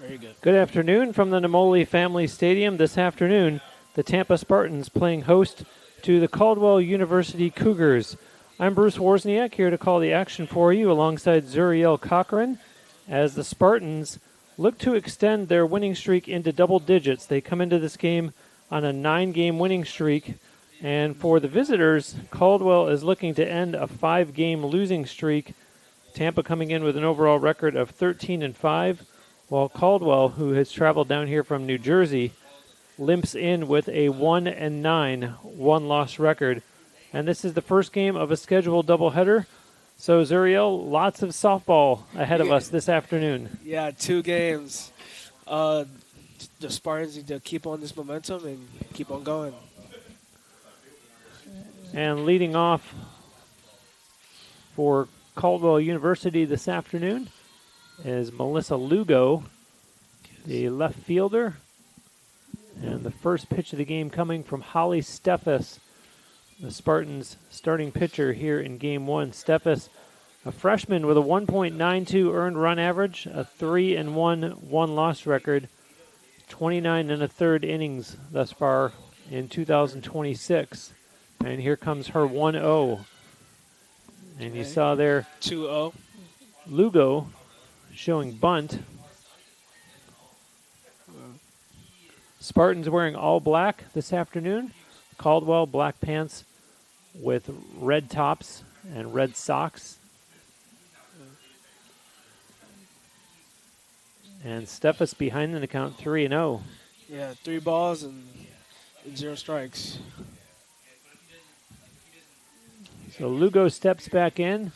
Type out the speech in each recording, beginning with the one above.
Very good. Good afternoon from the Namoli Family Stadium. This afternoon, the Tampa Spartans playing host to the Caldwell University Cougars. I'm Bruce Wozniak here to call the action for you alongside Zuriel Cochran as the Spartans look to extend their winning streak into double digits. They come into this game on a 9-game winning streak, and for the visitors, Caldwell is looking to end a 5-game losing streak. Tampa coming in with an overall record of 13-5. While Caldwell, who has traveled down here from New Jersey, limps in with a 1-9 one-loss record. And this is the first game of a scheduled doubleheader. So, Zuriel, lots of softball ahead of us this afternoon. Yeah, 2 games. The Spartans need to keep on this momentum and keep on going. And leading off for Caldwell University this afternoon is Melissa Lugo, the left fielder. And the first pitch of the game coming from Holly Steffes, the Spartans' starting pitcher here in Game 1. Steffes, a freshman with a 1.92 earned run average, a 3-1 one-loss record, 29 1/3 innings thus far in 2026. And here comes her 1-0. And you saw there 2-0. Lugo showing bunt. Spartans wearing all black this afternoon. Caldwell, black pants with red tops and red socks. And Steffes behind in the count 3-0. Yeah, 3 balls and 0 strikes. So Lugo steps back in.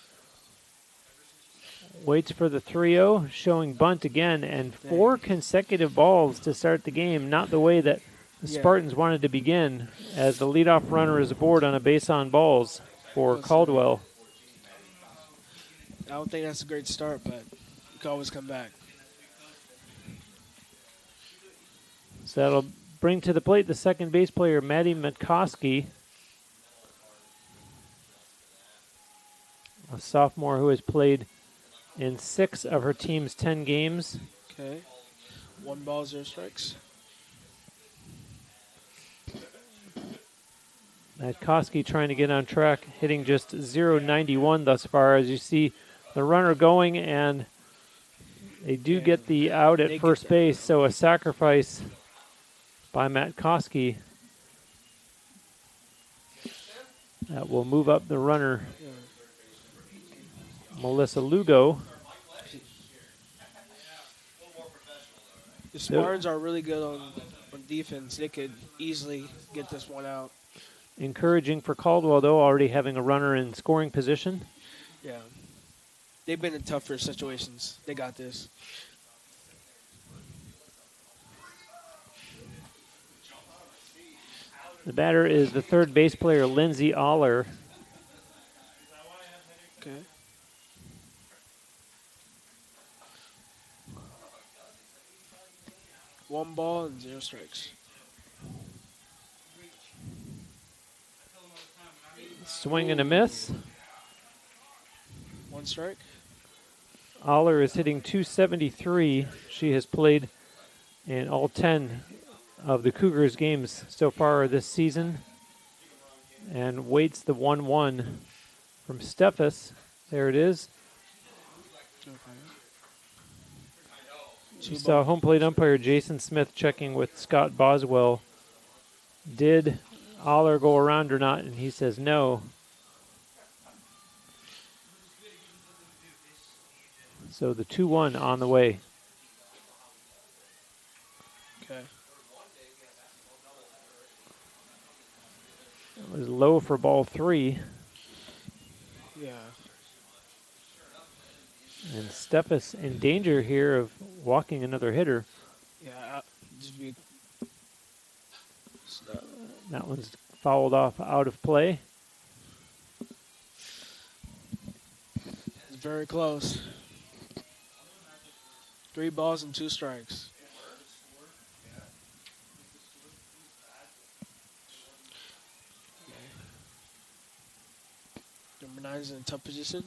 Waits for the 3-0, showing bunt again, and 4 consecutive balls to start the game. Not the way that the Spartans wanted to begin, as the leadoff runner is aboard on a base on balls for Caldwell. I don't think that's a great start, but you can always come back. So that'll bring to the plate the second base player, Maddie Metkoski, a sophomore who has played in 6 of her team's 10 games. Okay. 1 ball, 0 strikes. Matkoski trying to get on track, hitting just .091 thus far. As you see the runner going, and they do get the out at first base, so a sacrifice by Matkoski that will move up the runner. Melissa Lugo. The Spartans are really good on defense. They could easily get this one out. Encouraging for Caldwell, though, already having a runner in scoring position. Yeah. They've been in tougher situations. They got this. The batter is the third base player, Lindsay Aller. Okay. One ball and 0 strikes. Swing and a miss. 1 strike. Aller is hitting .273. She has played in all 10 of the Cougars games so far this season. And waits the 1-1 from Steffes. There it is. You saw home plate umpire Jason Smith checking with Scott Boswell. Did Aller go around or not? And he says no. So the 2-1 on the way. Okay. It was low for ball 3. Yeah. And Steffes in danger here of walking another hitter. Yeah. Just be. That one's fouled off out of play. It's very close. 3 balls and 2 strikes. Number 9 is in a tough position.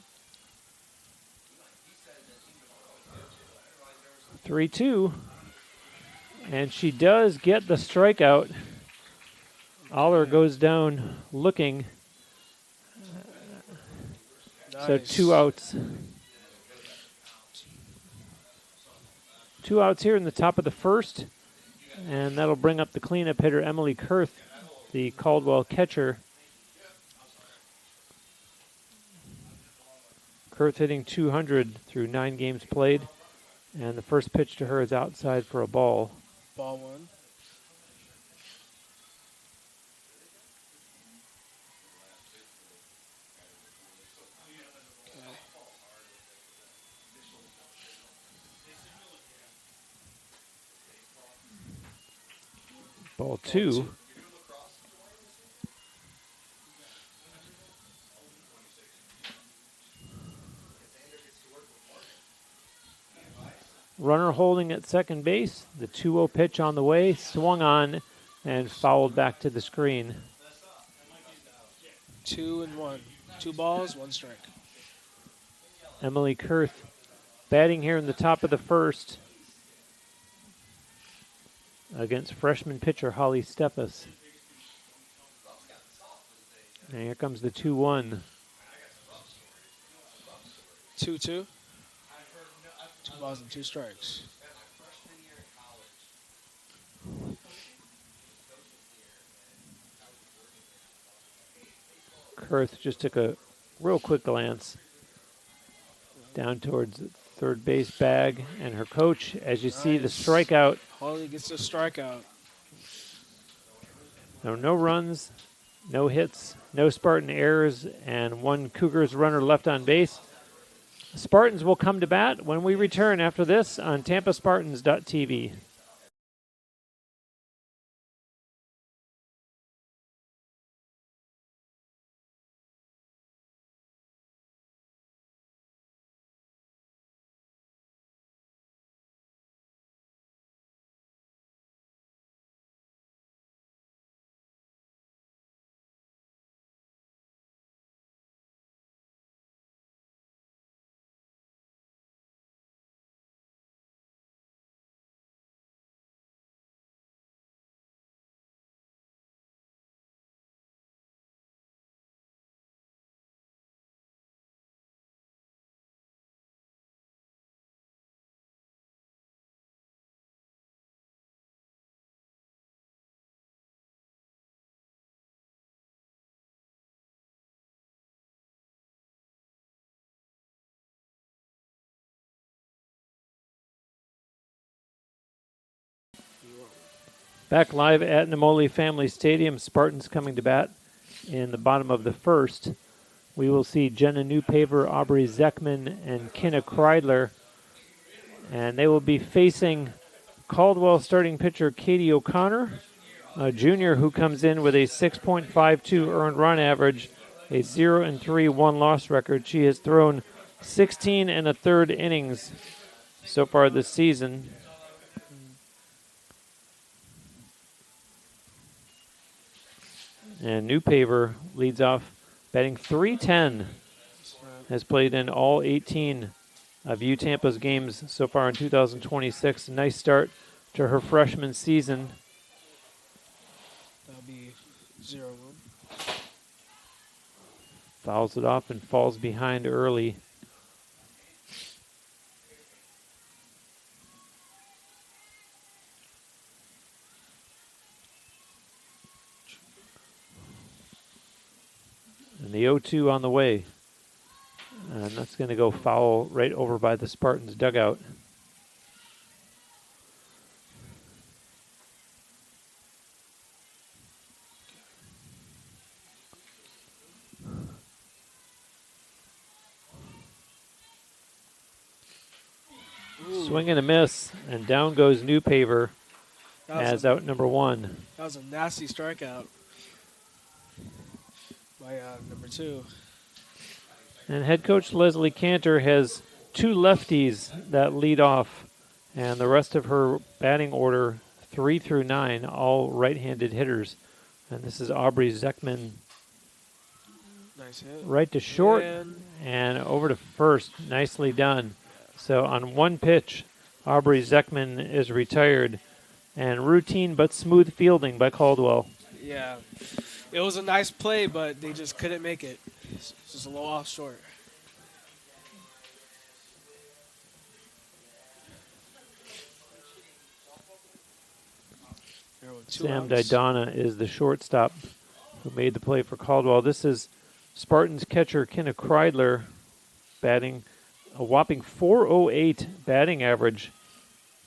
3-2. And she does get the strikeout. Aller goes down looking. Nice. So 2 outs. 2 outs here in the top of the first. And that'll bring up the cleanup hitter, Emily Kurth, the Caldwell catcher. Kurth hitting .200 through 9 games played. And the first pitch to her is outside for a ball. Ball 1. Ball 2. Runner holding at second base. The 2-0 pitch on the way, swung on and fouled back to the screen. 2-1. 2 balls, 1 strike. Emily Kurth batting here in the top of the first against freshman pitcher Holly Steffes. And here comes the 2-1. 2-2. 2 balls and 2 strikes. Kurth just took a real quick glance down towards the third base bag, and her coach, as you see the strikeout. Holly gets the strikeout. No runs, no hits, no Spartan errors, and 1 Cougars runner left on base. Spartans will come to bat when we return after this on TampaSpartans.tv. Back live at Namoli Family Stadium, Spartans coming to bat in the bottom of the first. We will see Jenna Newpaver, Aubrey Zeckman, and Kenna Kreidler. And they will be facing Caldwell starting pitcher Katie O'Connor, a junior who comes in with a 6.52 earned run average, a 0-3 one-loss record. She has thrown 16 1/3 innings so far this season. And Newpaver leads off, batting .310. Has played in all 18 of Tampa's games so far in 2026. Nice start to her freshman season. That'll be 0-1. Fouls it off and falls behind early. And the 0-2 on the way. And that's going to go foul right over by the Spartans dugout. Swing and a miss, and down goes Newpaver as out number 1. That was a nasty strikeout by number 2. And head coach Leslie Cantor has 2 lefties that lead off, and the rest of her batting order, 3 through 9, all right-handed hitters. And this is Aubrey Zeckman. Nice hit. Right to short and over to first. Nicely done. So on 1 pitch, Aubrey Zeckman is retired, and routine but smooth fielding by Caldwell. Yeah. It was a nice play, but they just couldn't make it. It's just a little off short. There were two Sam outs. Didana is the shortstop who made the play for Caldwell. This is Spartans catcher Kenna Kreidler batting a whopping .408 batting average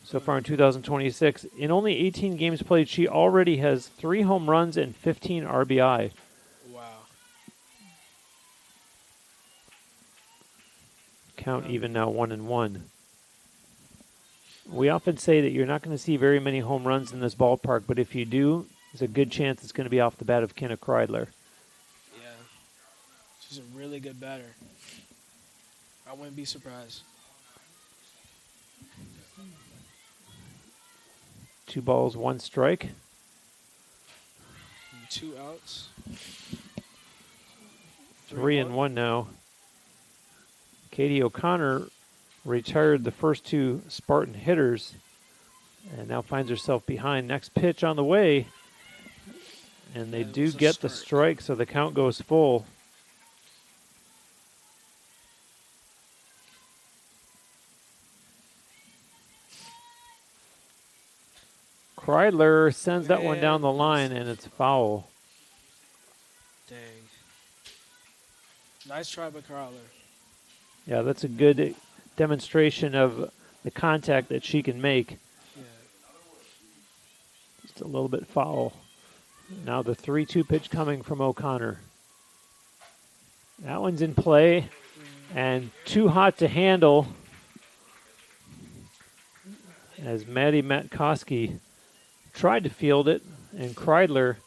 so far in 2026. In only 18 games played, she already has 3 home runs and 15 RBI. Wow. Count even now 1-1. We often say that you're not going to see very many home runs in this ballpark, but if you do, there's a good chance it's going to be off the bat of Kenna Kreidler. Yeah. She's a really good batter. I wouldn't be surprised. 2 balls, 1 strike. And 2 outs. 3-1 now. Katie O'Connor retired the first 2 Spartan hitters and now finds herself behind. Next pitch on the way. And they do get the strike, so the count goes full. Kreidler sends that one down the line, and it's foul. Dang. Nice try by Crowler. Yeah, that's a good demonstration of the contact that she can make. Yeah. Just a little bit foul. Now the 3-2 pitch coming from O'Connor. That one's in play, and too hot to handle as Maddie Matkoski tried to field it, and Kreidler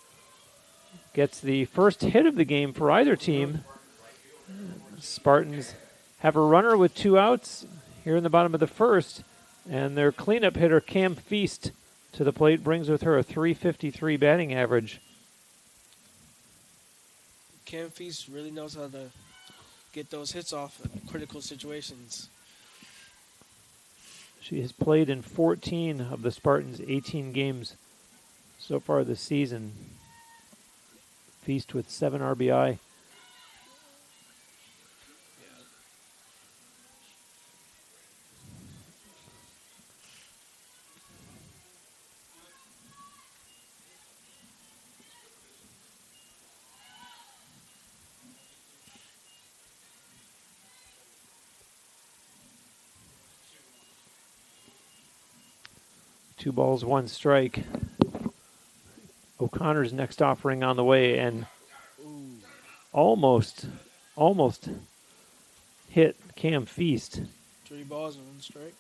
gets the first hit of the game for either team. Spartans have a runner with 2 outs here in the bottom of the first, and their cleanup hitter, Cam Feast, to the plate, brings with her a .353 batting average. Cam Feast really knows how to get those hits off in critical situations. She has played in 14 of the Spartans' 18 games so far this season. Feast with 7 RBI. Two balls, 1 strike. O'Connor's next offering on the way, and almost hit Cam Feast. 3 balls and 1 strike.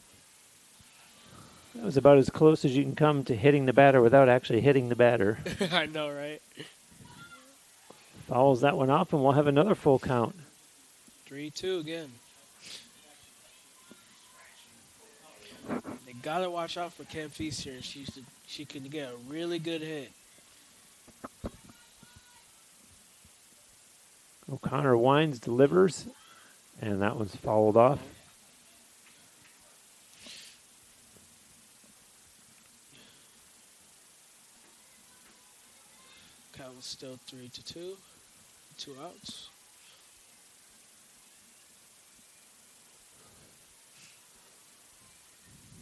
That was about as close as you can come to hitting the batter without actually hitting the batter. I know, right? Fouls that one off, and we'll have another full count. 3-2 again. They gotta watch out for Cam Feast here. She can get a really good hit. O'Connor winds, delivers, and that one's fouled off. Count was still 3-2. 2 outs.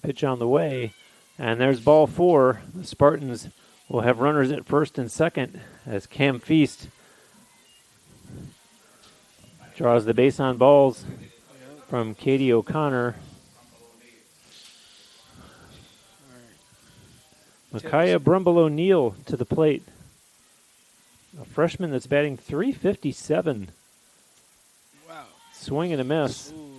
Pitch on the way, and there's ball 4. The Spartans will have runners at first and second as Cam Feast draws the base on balls from Katie O'Connor. Micaiah Brumble O'Neill to the plate. A freshman that's batting .357. Wow. Swing and a miss. Ooh.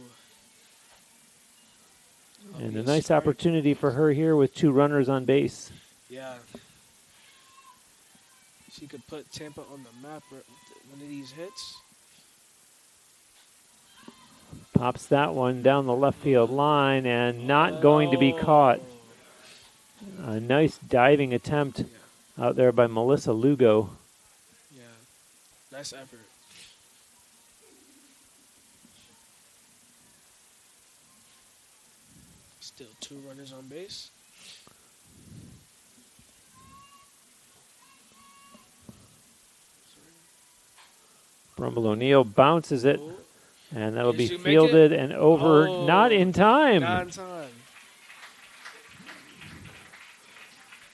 And a nice opportunity for her here with 2 runners on base. Yeah. She could put Tampa on the map with one of these hits. Pops that one down the left field line and not going to be caught. A nice diving attempt out there by Melissa Lugo. Yeah. Nice effort. Still 2 runners on base. Rumble O'Neill bounces it, Ooh. and that'll Can be she make fielded it? and over. Oh, Not in time. Not in time.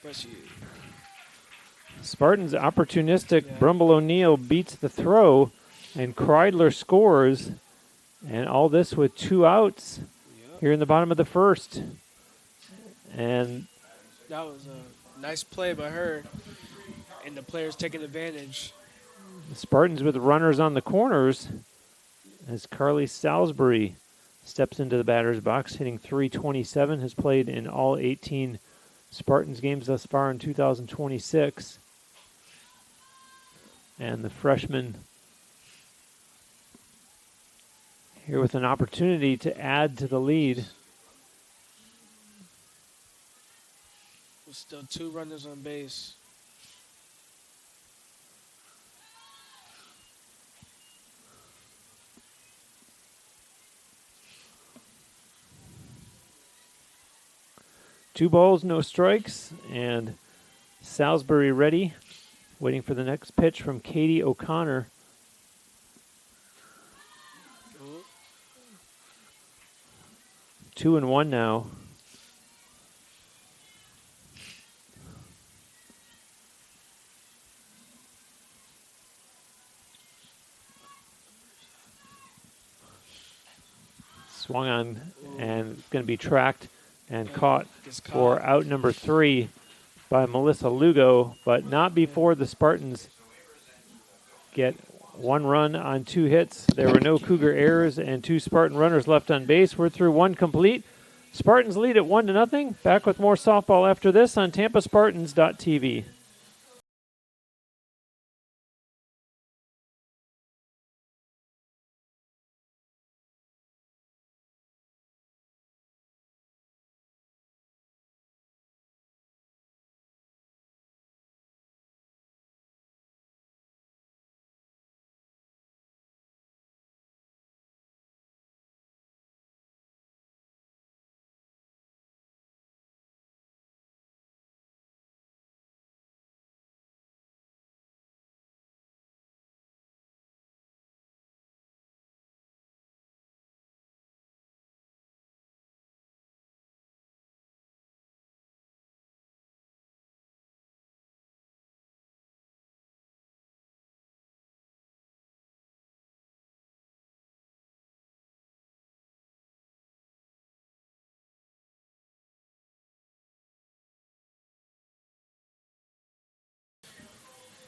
But she, Spartans opportunistic. Yeah. Brumble O'Neill beats the throw, and Kreidler scores. And all this with 2 outs Yep. here in the bottom of the first. And That was a nice play by her. And the players taking advantage. the Spartans with runners on the corners as Carly Salisbury steps into the batter's box, hitting .327, has played in all 18 Spartans games thus far in 2026. And the freshman here with an opportunity to add to the lead. With still 2 runners on base. Two balls, no strikes, and Salisbury ready, waiting for the next pitch from Katie O'Connor. Ooh. 2-1 now. Swung on and going to be tracked and caught for out number 3 by Melissa Lugo, but not before the Spartans get 1 run on 2 hits. There were no Cougar errors and 2 Spartan runners left on base. We're through 1 complete. Spartans lead at 1-0. Back with more softball after this on TampaSpartans.tv.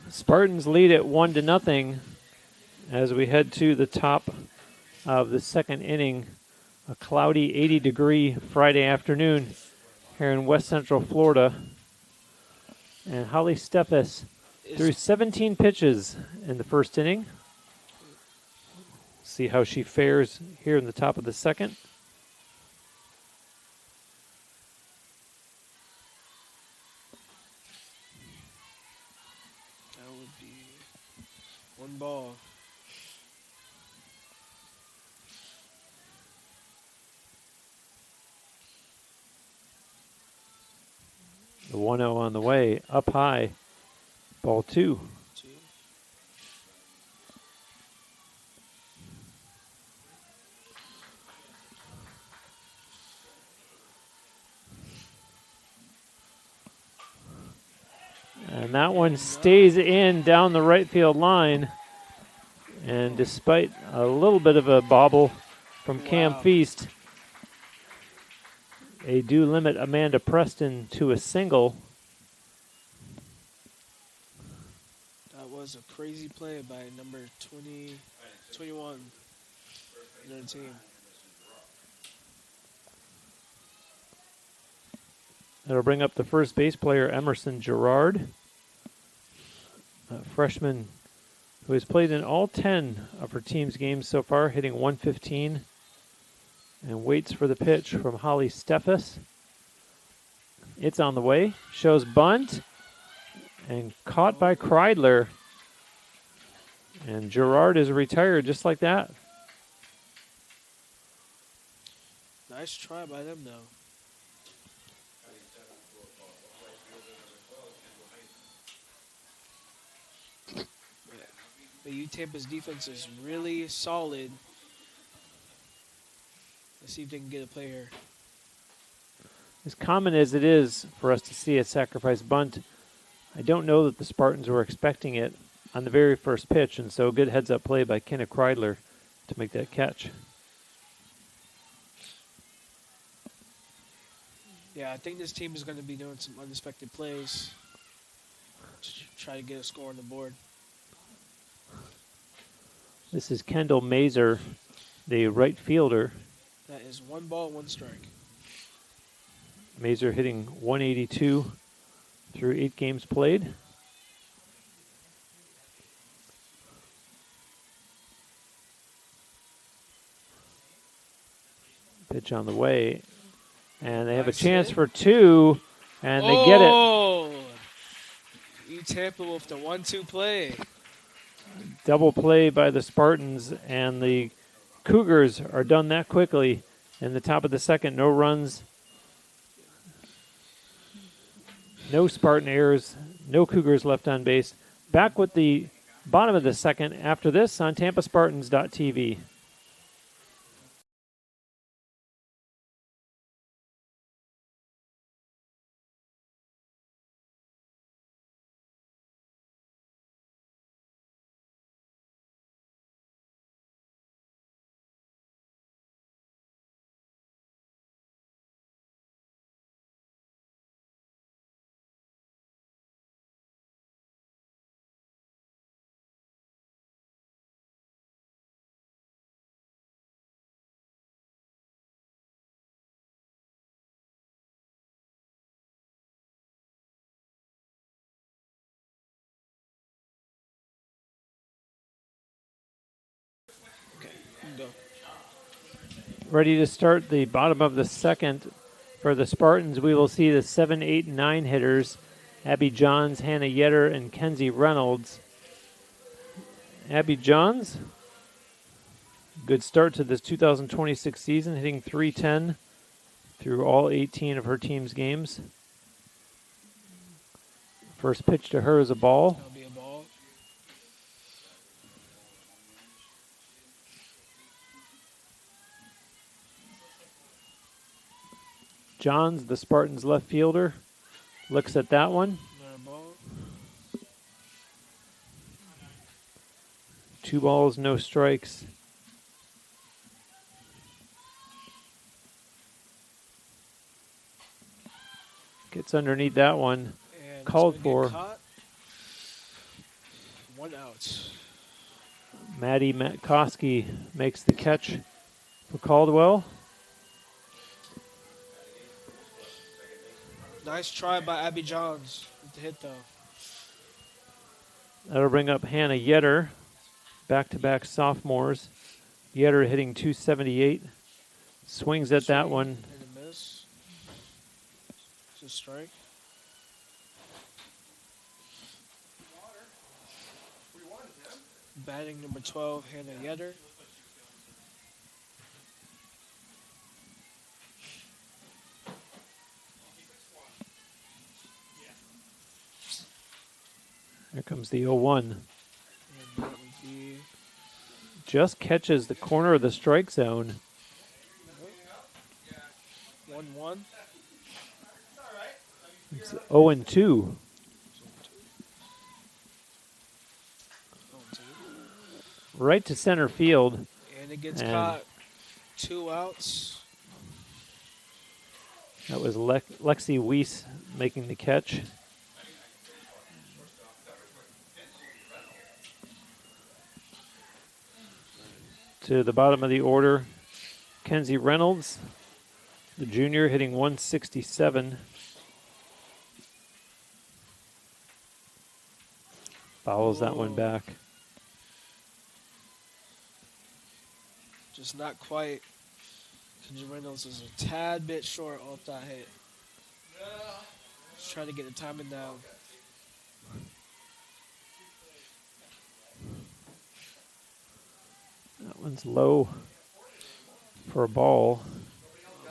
Spartans lead at 1-0 as we head to the top of the second inning. A cloudy 80-degree Friday afternoon here in West Central Florida. And Holly Steffes threw 17 pitches in the first inning. See how she fares here in the top of the second. That would be 1 ball. The 1-0 on the way, up high, ball 2. 2. And that one stays in down the right field line. And despite a little bit of a bobble from Cam Feast, they do limit Amanda Preston to a single. That was a crazy play by number 21 in their team. That'll bring up the first base player, Emerson Gerard, a freshman who has played in all 10 of her team's games so far, hitting .115, and waits for the pitch from Holly Steffes. It's on the way, shows bunt, and caught by Kreidler. And Gerard is retired just like that. Nice try by them, though. But Tampa's defense is really solid. Let's see if they can get a play here. As common as it is for us to see a sacrifice bunt, I don't know that the Spartans were expecting it on the very first pitch, and so good heads-up play by Kenneth Kreidler to make that catch. Yeah, I think this team is going to be doing some unexpected plays to try to get a score on the board. This is Kendall Mazer, the right fielder. That is 1 ball, 1 strike. Mazer hitting 182 through 8 games played. Pitch on the way. And they have a chance for 2, and they get it. Oh! Tampa with the 1-2 play. Double play by the Spartans, and the Cougars are done that quickly. In the top of the second, no runs, no Spartan errors, no Cougars left on base. Back with the bottom of the second after this on TampaSpartans.tv. Go. Ready to start the bottom of the second for the Spartans. We will see the 7, 8, and 9 hitters, Abby Johns, Hannah Yetter, and Kenzie Reynolds. Abby Johns, good start to this 2026 season, hitting .310 through all 18 of her team's games. First pitch to her is a ball. That'll be a ball. Johns, the Spartans left fielder, looks at that one. Another ball. 2 balls, no strikes. Gets underneath that one. And Called it's gonna for. get caught. 1 out. Maddie Matkowski makes the catch for Caldwell. Nice try by Abby Johns with the hit, though. That'll bring up Hannah Yetter, back-to-back sophomores. Yetter hitting .278. Swings at that one. And a miss. It's a strike. Batting number 12, Hannah Yetter. Here comes the 0-1. And that would be Just catches the corner of the strike zone. 1-1. It's 0-2. Right to center field. And it gets And caught. 2 outs. That was Lexi Weiss making the catch. To the bottom of the order, Kenzie Reynolds, the junior, hitting .167. Fouls that one back. Just not quite. Kenzie Reynolds is a tad bit short off that hit. Just trying to get the timing down. That one's low for a ball.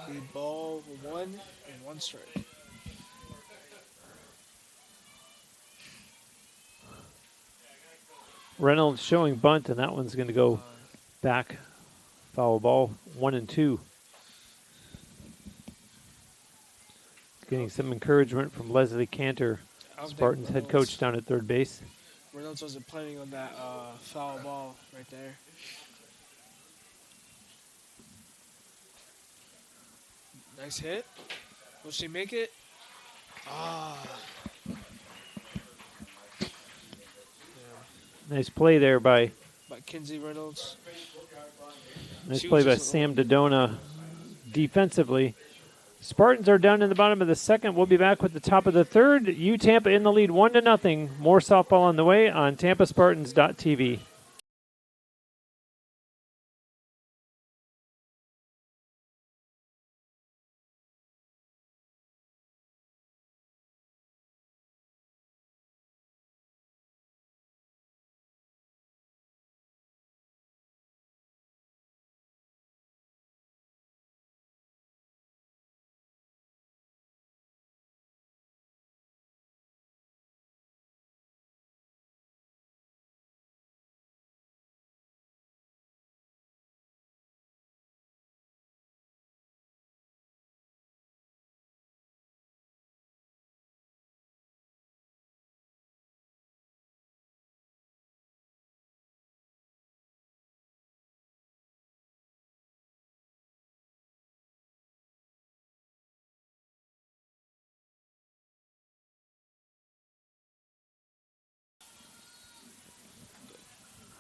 The ball 1 and 1 strike. Reynolds showing bunt, and that one's going to go back. Foul ball, 1-2. Getting some encouragement from Leslie Cantor, Spartans head coach down at third base. Reynolds wasn't planning on that foul ball right there. Nice hit. Will she make it? Nice play there by Kinsey Reynolds. Nice play by Sam Dodona defensively. Spartans are down in the bottom of the second. We'll be back with the top of the third. Tampa in the lead 1-0. More softball on the way on TampaSpartans.tv.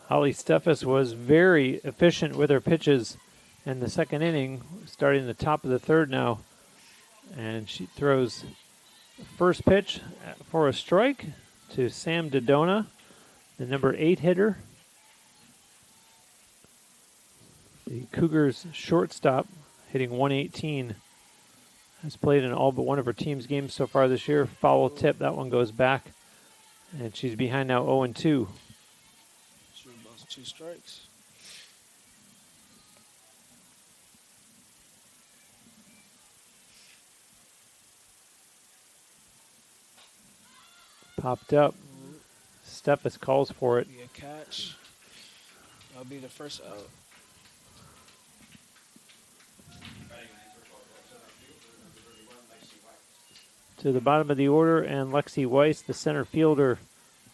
Holly Steffes was very efficient with her pitches in the second inning, starting the top of the third now. And she throws the first pitch for a strike to Sam Dodona, the number 8 hitter. The Cougars shortstop, hitting 118, has played in all but one of her team's games so far this year. Foul tip, that one goes back. And she's behind now 0-2. 2 strikes. Popped up. Steffes calls for it. Be a catch. That'll be the first out. To the bottom of the order, and Lexi Weiss, the center fielder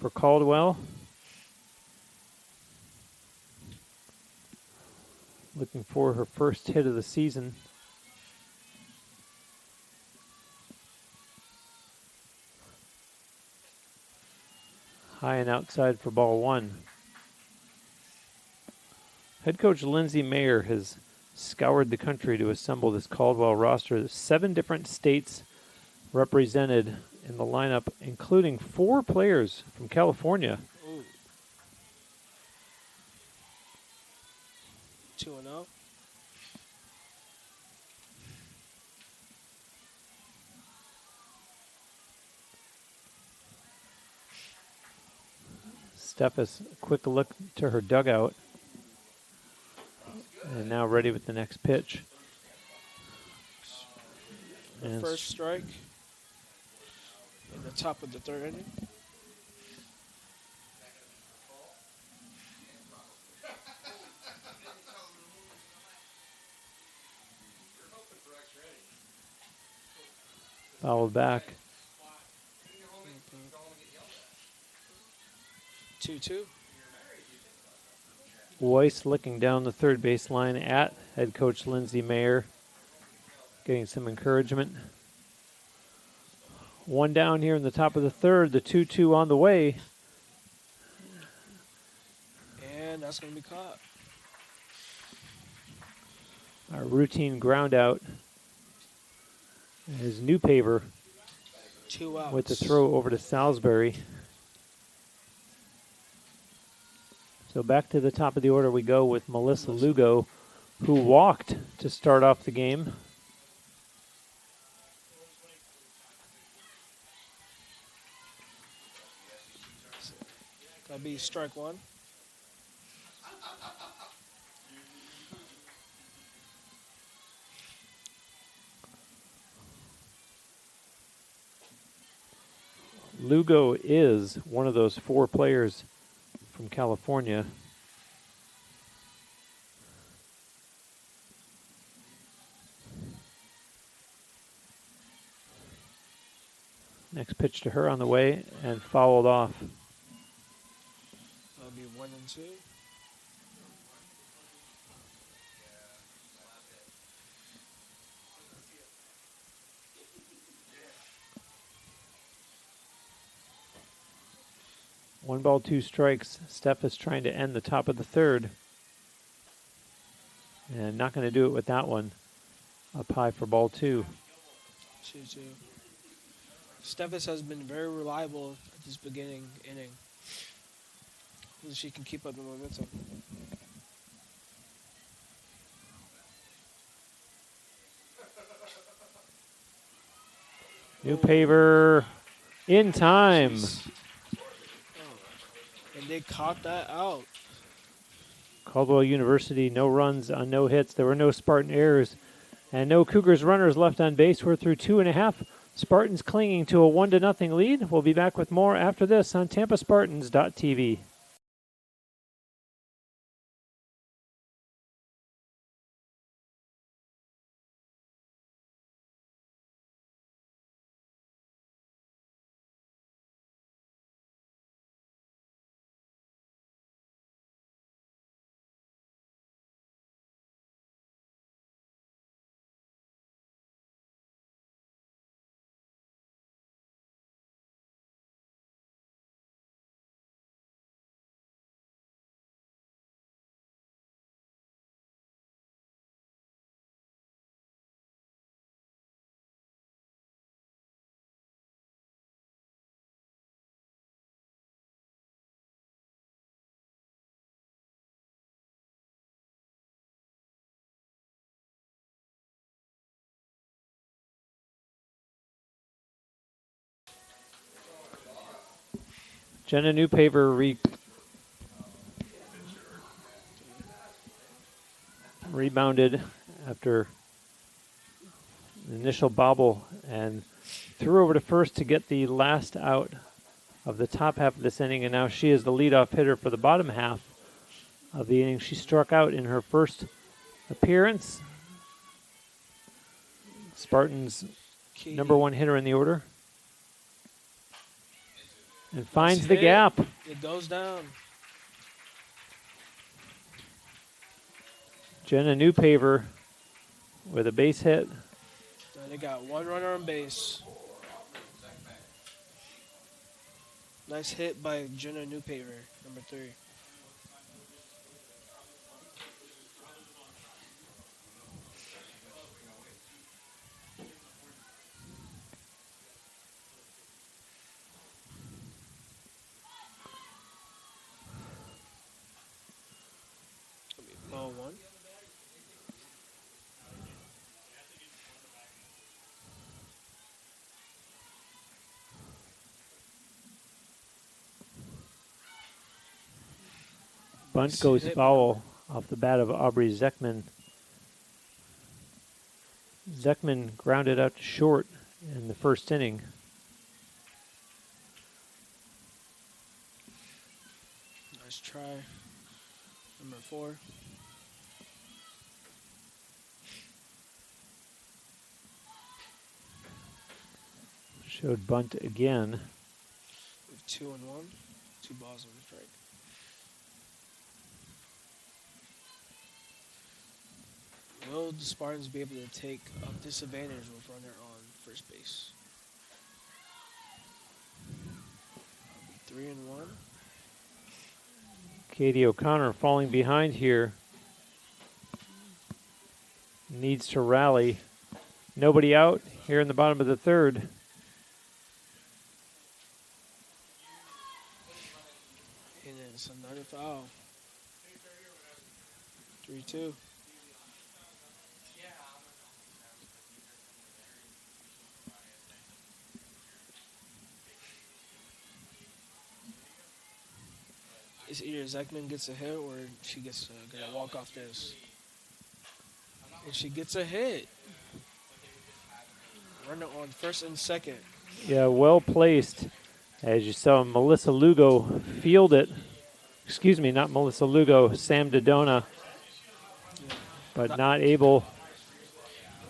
for Caldwell. Looking for her first hit of the season. High and outside for ball 1. Head coach Lindsay Mayer has scoured the country to assemble this Caldwell roster. There's 7 different states represented in the lineup, including 4 players from California. 2-0. Steffes, a quick look to her dugout. And now ready with the next pitch. The first strike in the top of the third inning. Fouled back. 2-2. Weiss looking down the third base line at head coach Lindsay Mayer, getting some encouragement. 1 down here in the top of the third, the 2-2 on the way. And that's going to be caught. Our routine ground out is Newpaver 2 outs. with the throw over to Salisbury. So back to the top of the order we go with Melissa Lugo, who walked to start off the game. That'll be strike 1. Lugo is one of those 4 players from California. Next pitch to her on the way and fouled off. That'll be 1-2. One ball, two strikes. Steph is trying to end the top of the third. And not going to do it with that one. Up high for ball two. 2-2. Steffes has been very reliable at this beginning inning. If she can keep up the momentum. New paver in time. Jeez. And they caught that out. Caldwell University, no runs on no hits. There were no Spartan errors. And no Cougars runners left on base. We're through 2.5. Spartans clinging to a 1-0 lead. We'll be back with more after this on TampaSpartans.tv. Jenna Newpaver rebounded after the initial bobble and threw over to first to get the last out of the top half of this inning, and now she is the leadoff hitter for the bottom half of the inning. She struck out in her first appearance. Spartans' number one hitter in the order. And finds the gap. It goes down. Jenna Newpaver with a base hit. So they got one runner on base. Nice hit by Jenna Newpaver, number 3. Ball 1. Bunt goes foul off the bat of Aubrey Zeckman. Zeckman grounded out to short in the first inning. Nice try. Number 4. Showed bunt again. With 2-1. 2 balls on the strike. Will the Spartans be able to take a disadvantage with runner on first base? 3-1. Katie O'Connor falling behind here. Needs to rally. Nobody out here in the bottom of the third. And it's another foul. 3-2. It's either Zeckman gets a hit or she gets gonna walk off this. And she gets a hit. Runner on first and second. Yeah, well placed. As you saw Melissa Lugo field it. excuse me, not Melissa Lugo, Sam Dodona, Yeah. but Ni- not able to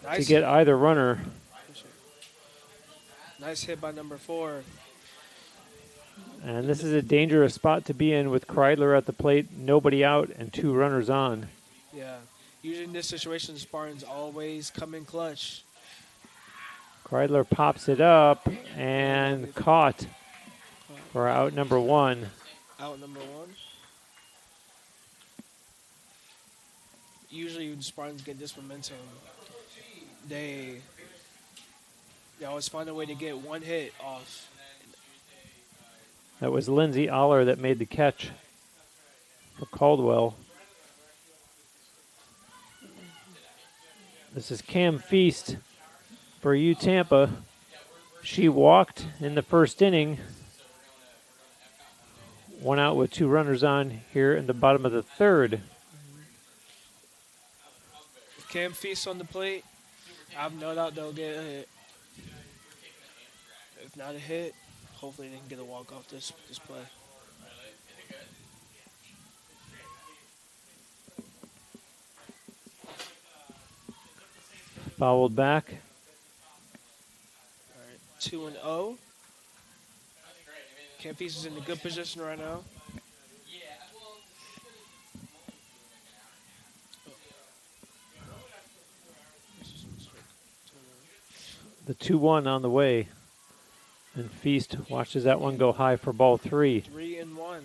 Nice, get either runner. nice hit by number 4. And this is a dangerous spot to be in with Kreidler at the plate, nobody out, and 2 runners on. Yeah. Usually in this situation, the Spartans always come in clutch. Kreidler pops it up and caught for out number 1. Out number 1. Usually when Spartans get this momentum, they always find a way to get one hit off. That was Lindsey Aller that made the catch for Caldwell. This is Cam Feast for U Tampa. She walked in the first inning. 1 out with 2 runners on here in the bottom of the 3rd. If Cam Feast on the plate, I have no doubt they'll get a hit. If not a hit, hopefully they can get a walk off this play. Fouled back. All right, 2-0. Cam Feast is in a good position right now. The 2-1 on the way. And Feast watches that one go high for ball 3. 3-1. Are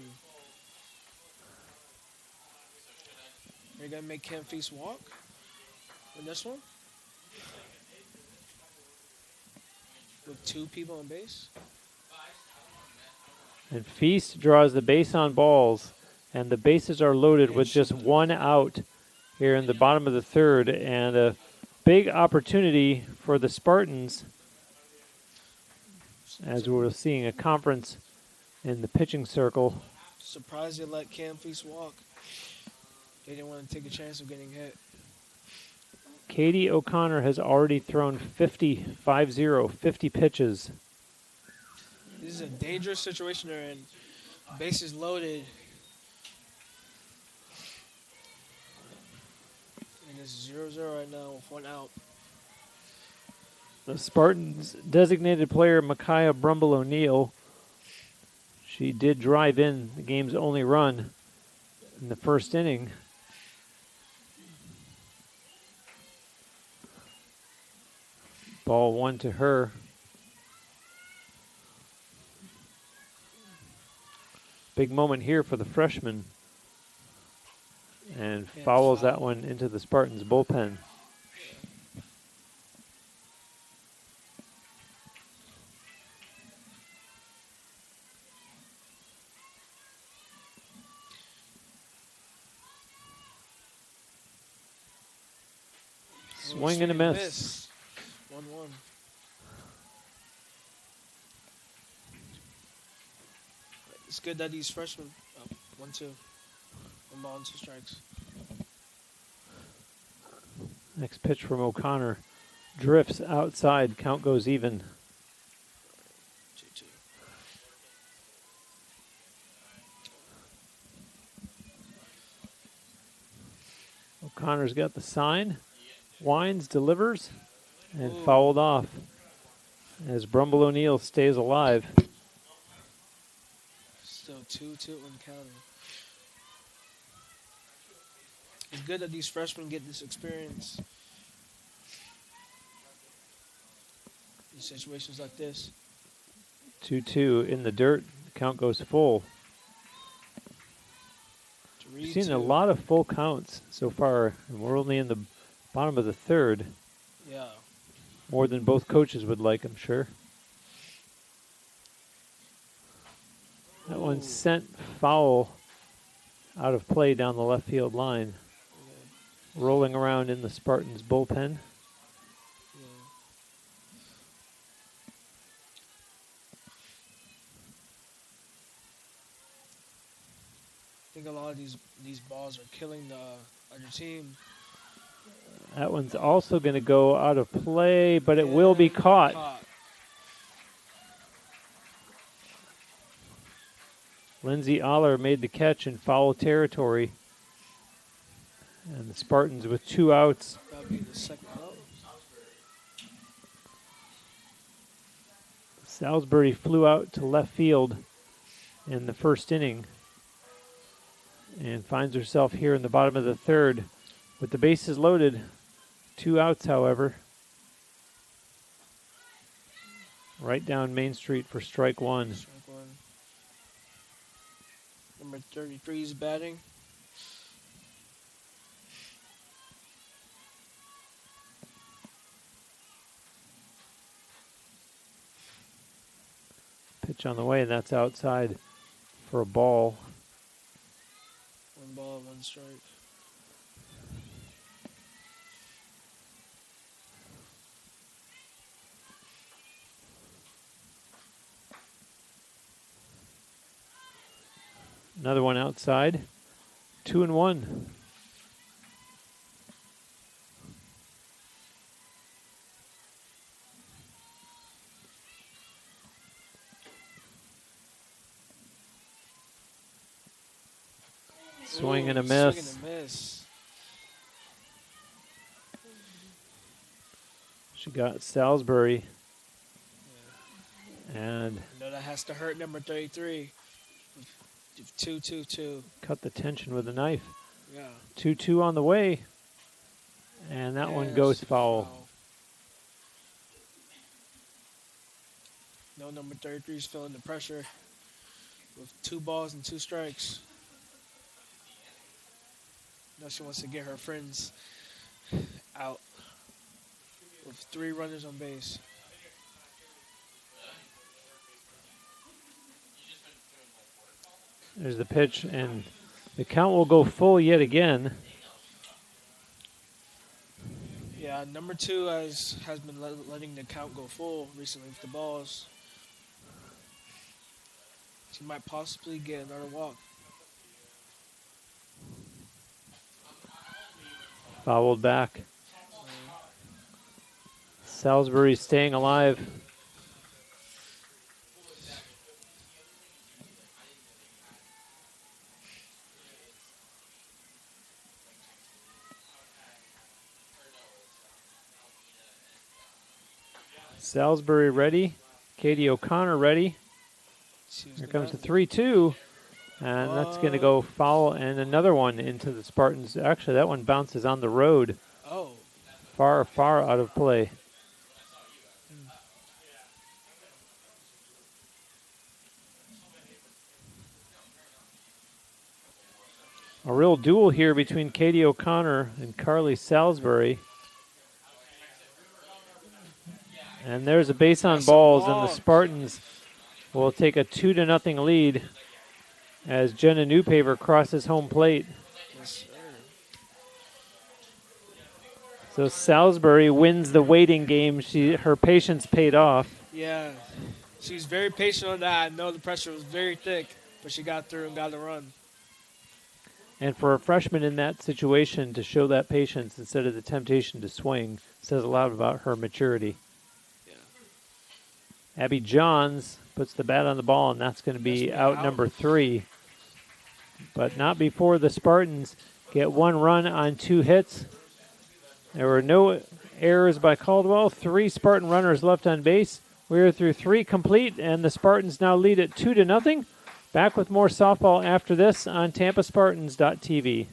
you going to make Cam Feast walk in this one? With 2 people on base? And Feast draws the base on balls. And the bases are loaded with just 1 out here in the bottom of the 3rd. And a big opportunity for the Spartans, as we're seeing a conference in the pitching circle. Surprised they let Cam Feast walk. They didn't want to take a chance of getting hit. Katie O'Connor has already thrown 50 pitches. This is a dangerous situation they're in. Bases loaded. And it's 0-0 right now with 1 out. The Spartans designated player Micaiah Brumble O'Neill. She did drive in the game's only run in the first inning. Ball 1 to her. Big moment here for the freshman. And fouls that one into the Spartans bullpen. Swing and a miss. 1-1. It's good that these freshmen. 1-2. 1 ball and 2 strikes. Next pitch from O'Connor. Drifts outside. Count goes even. 2-2. O'Connor's got the sign. Winds, delivers, and fouled off as Brumble O'Neill stays alive. Still 2-2 when counting. It's good that these freshmen get this experience. In situations like this. 2-2 in the dirt. The count goes full. We've seen a lot of full counts so far, and we're only in the bottom of the 3rd. Yeah. More than both coaches would like, I'm sure. That one sent foul out of play down the left field line. Rolling around in the Spartans bullpen. I think a lot of these balls are killing the other team. That one's also going to go out of play, but it will be caught. Lindsey Aller made the catch in foul territory. And the Spartans with 2 outs. That'll be the second out. Salisbury flew out to left field in the first inning and finds herself here in the bottom of the third with the bases loaded. 2 outs, however. Right down Main Street for strike one. Strike one. Number 33 is batting. Pitch on the way, and that's outside for a ball. 1 ball, 1 strike. Another one outside. 2-1. Swing and a miss. Swing and a miss. She got Salisbury. And I know that has to hurt number 33. 2-2-2. cut the tension with a knife. Yeah. 2-2 on the way. And that one goes foul. No, number 33 is feeling the pressure with 2 balls and 2 strikes. Now she wants to get her friends out with 3 runners on base. There's the pitch, and the count will go full yet again. Yeah, number 2 has been letting the count go full recently with the balls. She might possibly get another walk. Fouled back. Salisbury staying alive. Salisbury ready. Katie O'Connor ready. Here comes the 3-2. And that's going to go foul, and another one into the Spartans. Actually, that one bounces on the road. Oh. Far, far out of play. A real duel here between Katie O'Connor and Carly Salisbury. And there's a base on balls, and the Spartans will take a 2-0 lead as Jenna Newpaver crosses home plate. Yes, sir. So Salisbury wins the waiting game. Her patience paid off. Yeah, she's very patient on that. I know the pressure was very thick, but she got through and got the run. And for a freshman in that situation to show that patience instead of the temptation to swing says a lot about her maturity. Yeah. Abby Johns puts the bat on the ball, and that's going to be out number 3. But not before the Spartans get 1 run on 2 hits. There were no errors by Caldwell. 3 Spartan runners left on base. We are through 3 complete, and the Spartans now lead at 2-0. Back with more softball after this on TampaSpartans.tv.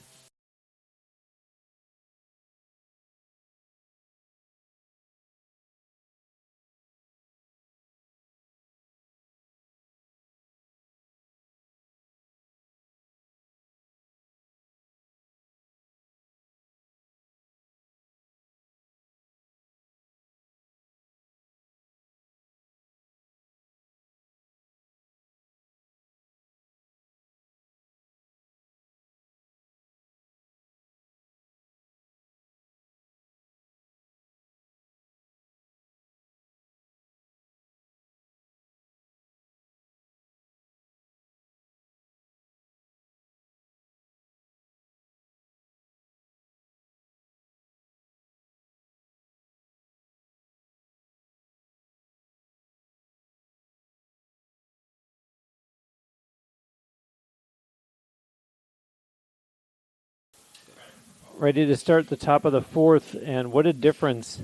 ready to start the top of the fourth, and what a difference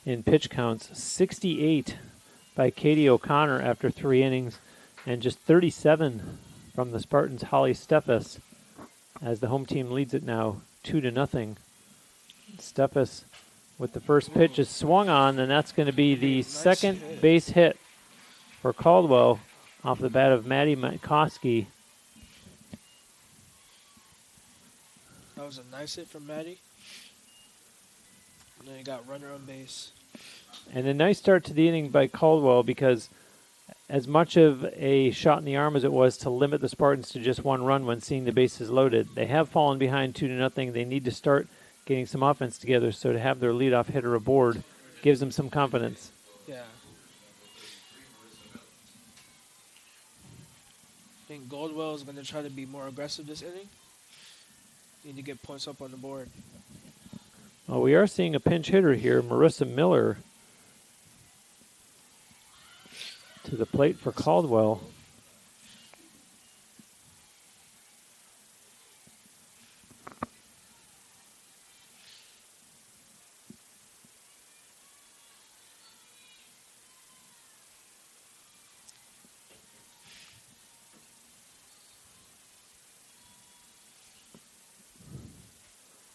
in pitch counts. 68 by Katie O'Connor after 3 innings, and just 37 from the Spartans' Holly Steffes, as the home team leads it now 2-0. Steffes with the first pitch is swung on, and that's going to be the second base hit for Caldwell off the bat of Maddie Mikoski. That was a nice hit from Maddie. And then he got runner on base. And a nice start to the inning by Caldwell, because as much of a shot in the arm as it was to limit the Spartans to just 1 run when seeing the bases loaded, they have fallen behind 2-0. They need to start getting some offense together, so to have their leadoff hitter aboard gives them some confidence. Yeah. I think Caldwell is going to try to be more aggressive this inning. Need to get points up on the board. Well, we are seeing a pinch hitter here, Marissa Miller, to the plate for Caldwell.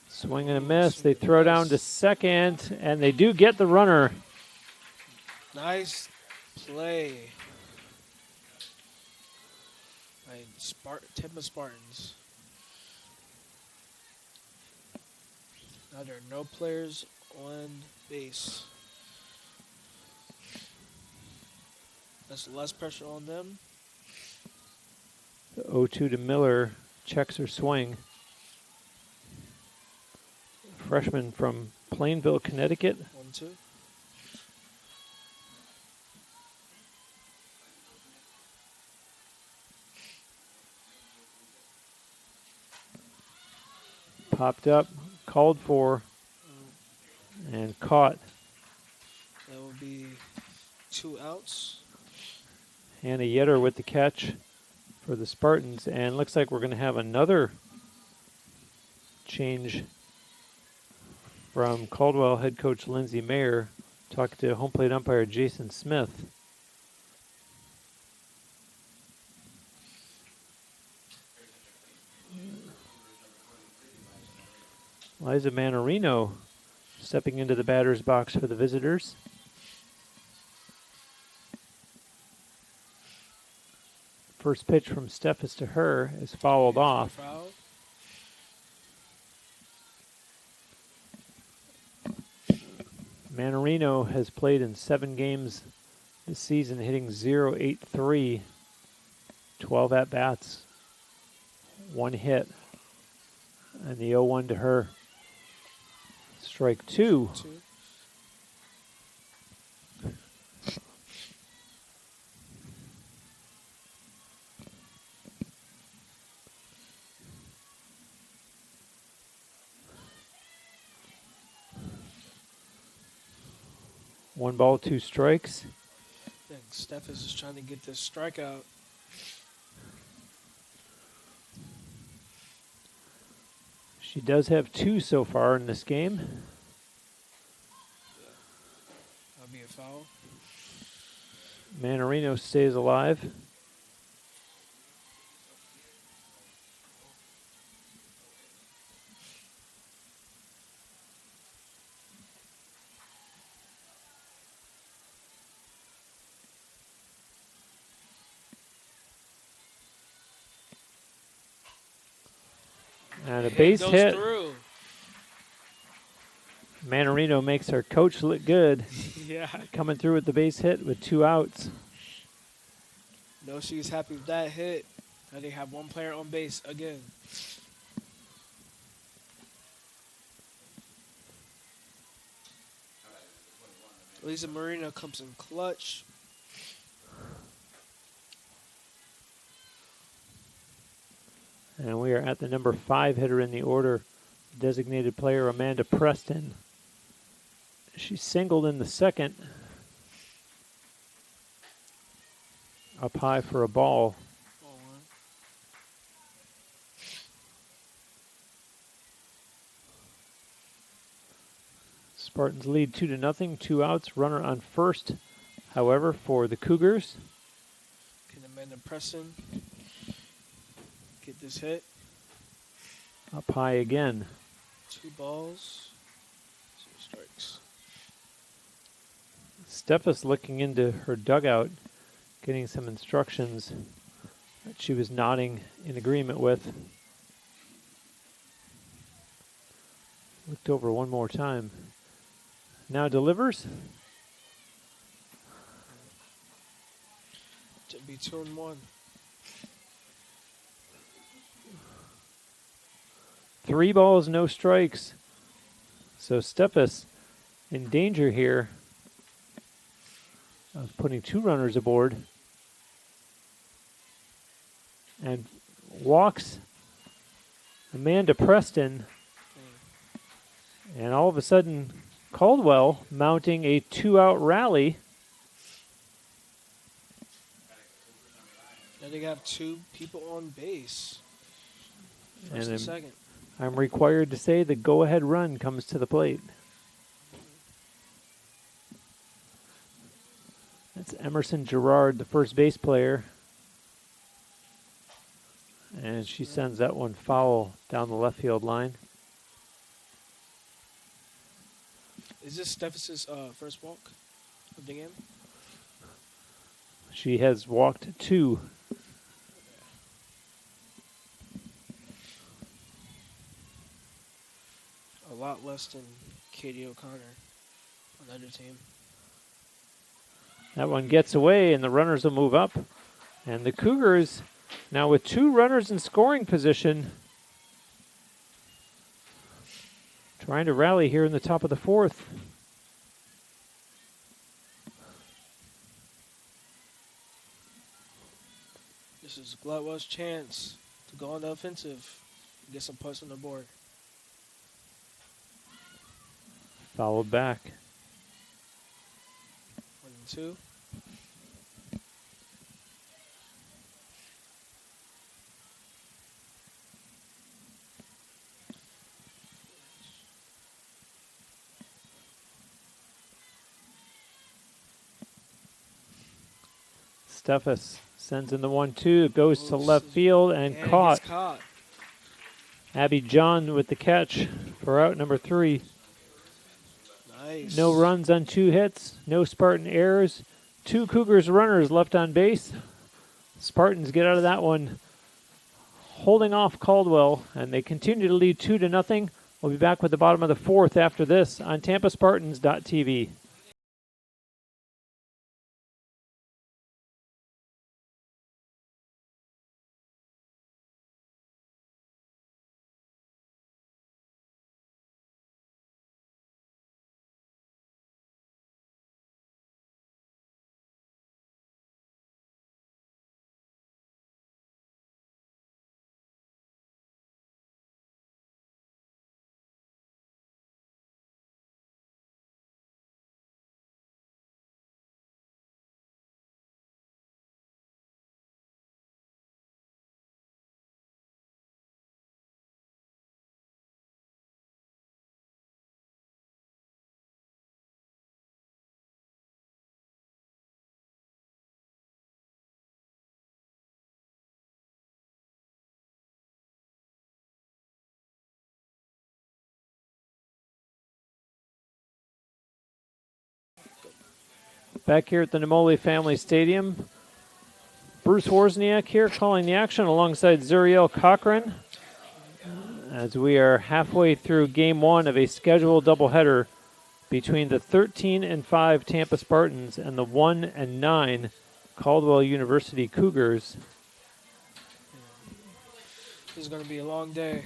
Swing and a miss. They throw down to second, and they do get the runner. Nice play by Tampa Spartans. Now there are no players on base. That's less pressure on them. The 0-2 to Miller checks her swing. Freshman from Plainville, Connecticut. 1-2. Popped up, called for, and caught. That will be 2 outs. Hannah Yetter with the catch for the Spartans, and looks like we're going to have another change from Caldwell head coach Lindsey Mayer, talking to home plate umpire Jason Smith. Liza Manarino stepping into the batter's box for the visitors. First pitch from Steffes to her is fouled off. Foul. Manarino has played in 7 games this season, hitting .083, 12 at-bats, 1 hit, and the 0-1 to her. Strike 2. 2. One ball, 2 strikes. I think Steffes is trying to get this strikeout. She does have 2 so far in this game. That'll be a foul. Manarino stays alive. And a base Goes hit. through. Manarino makes her coach look good, Yeah. coming through with the base hit with 2 outs. No, she's happy with that hit. Now they have 1 player on base again. Lisa Marino comes in clutch. And we are at the number 5 hitter in the order, designated player Amanda Preston. She singled in the second. Up high for a ball. Ball 1. Spartans lead 2-0, 2 outs, runner on first. However, for the Cougars, Can Amanda Preston get this hit? up high again. 2 balls, 2 strikes. Steffes looking into her dugout, getting some instructions that she was nodding in agreement with. Looked over one more time. Now delivers. To be 2-1. 3 balls, no strikes. So Steffes in danger here of putting 2 runners aboard. And walks Amanda Preston. And all of a sudden, Caldwell mounting a 2-out rally. Now they got 2 people on base. First And and second. I'm required to say the go-ahead run comes to the plate. That's Emerson Gerard, the first base player. And she sends that one foul down the left field line. Is this Steffes' first walk of the game? She has walked 2. A lot less than Katie O'Connor on the other team. That one gets away, and the runners will move up. And the Cougars, now with 2 runners in scoring position, trying to rally here in the top of the 4th. This is Caldwell's chance to go on the offensive and get some points on the board. Followed back. 1-2. Steffes sends in the 1-2. It goes to Oops. left field and And caught. gets caught. Abby John with the catch for out number 3. Nice. No runs on 2 hits. No Spartan errors. 2 Cougars runners left on base. Spartans get out of that one holding off Caldwell, and they continue to lead 2-0. We'll be back with the bottom of the 4th after this on TampaSpartans.tv. Back here at the Nemoli Family Stadium, Bruce Wozniak here calling the action alongside Zuriel Cochran as we are halfway through Game 1 of a scheduled doubleheader between the 13-5 Tampa Spartans and the 1-9 Caldwell University Cougars. This is going to be a long day.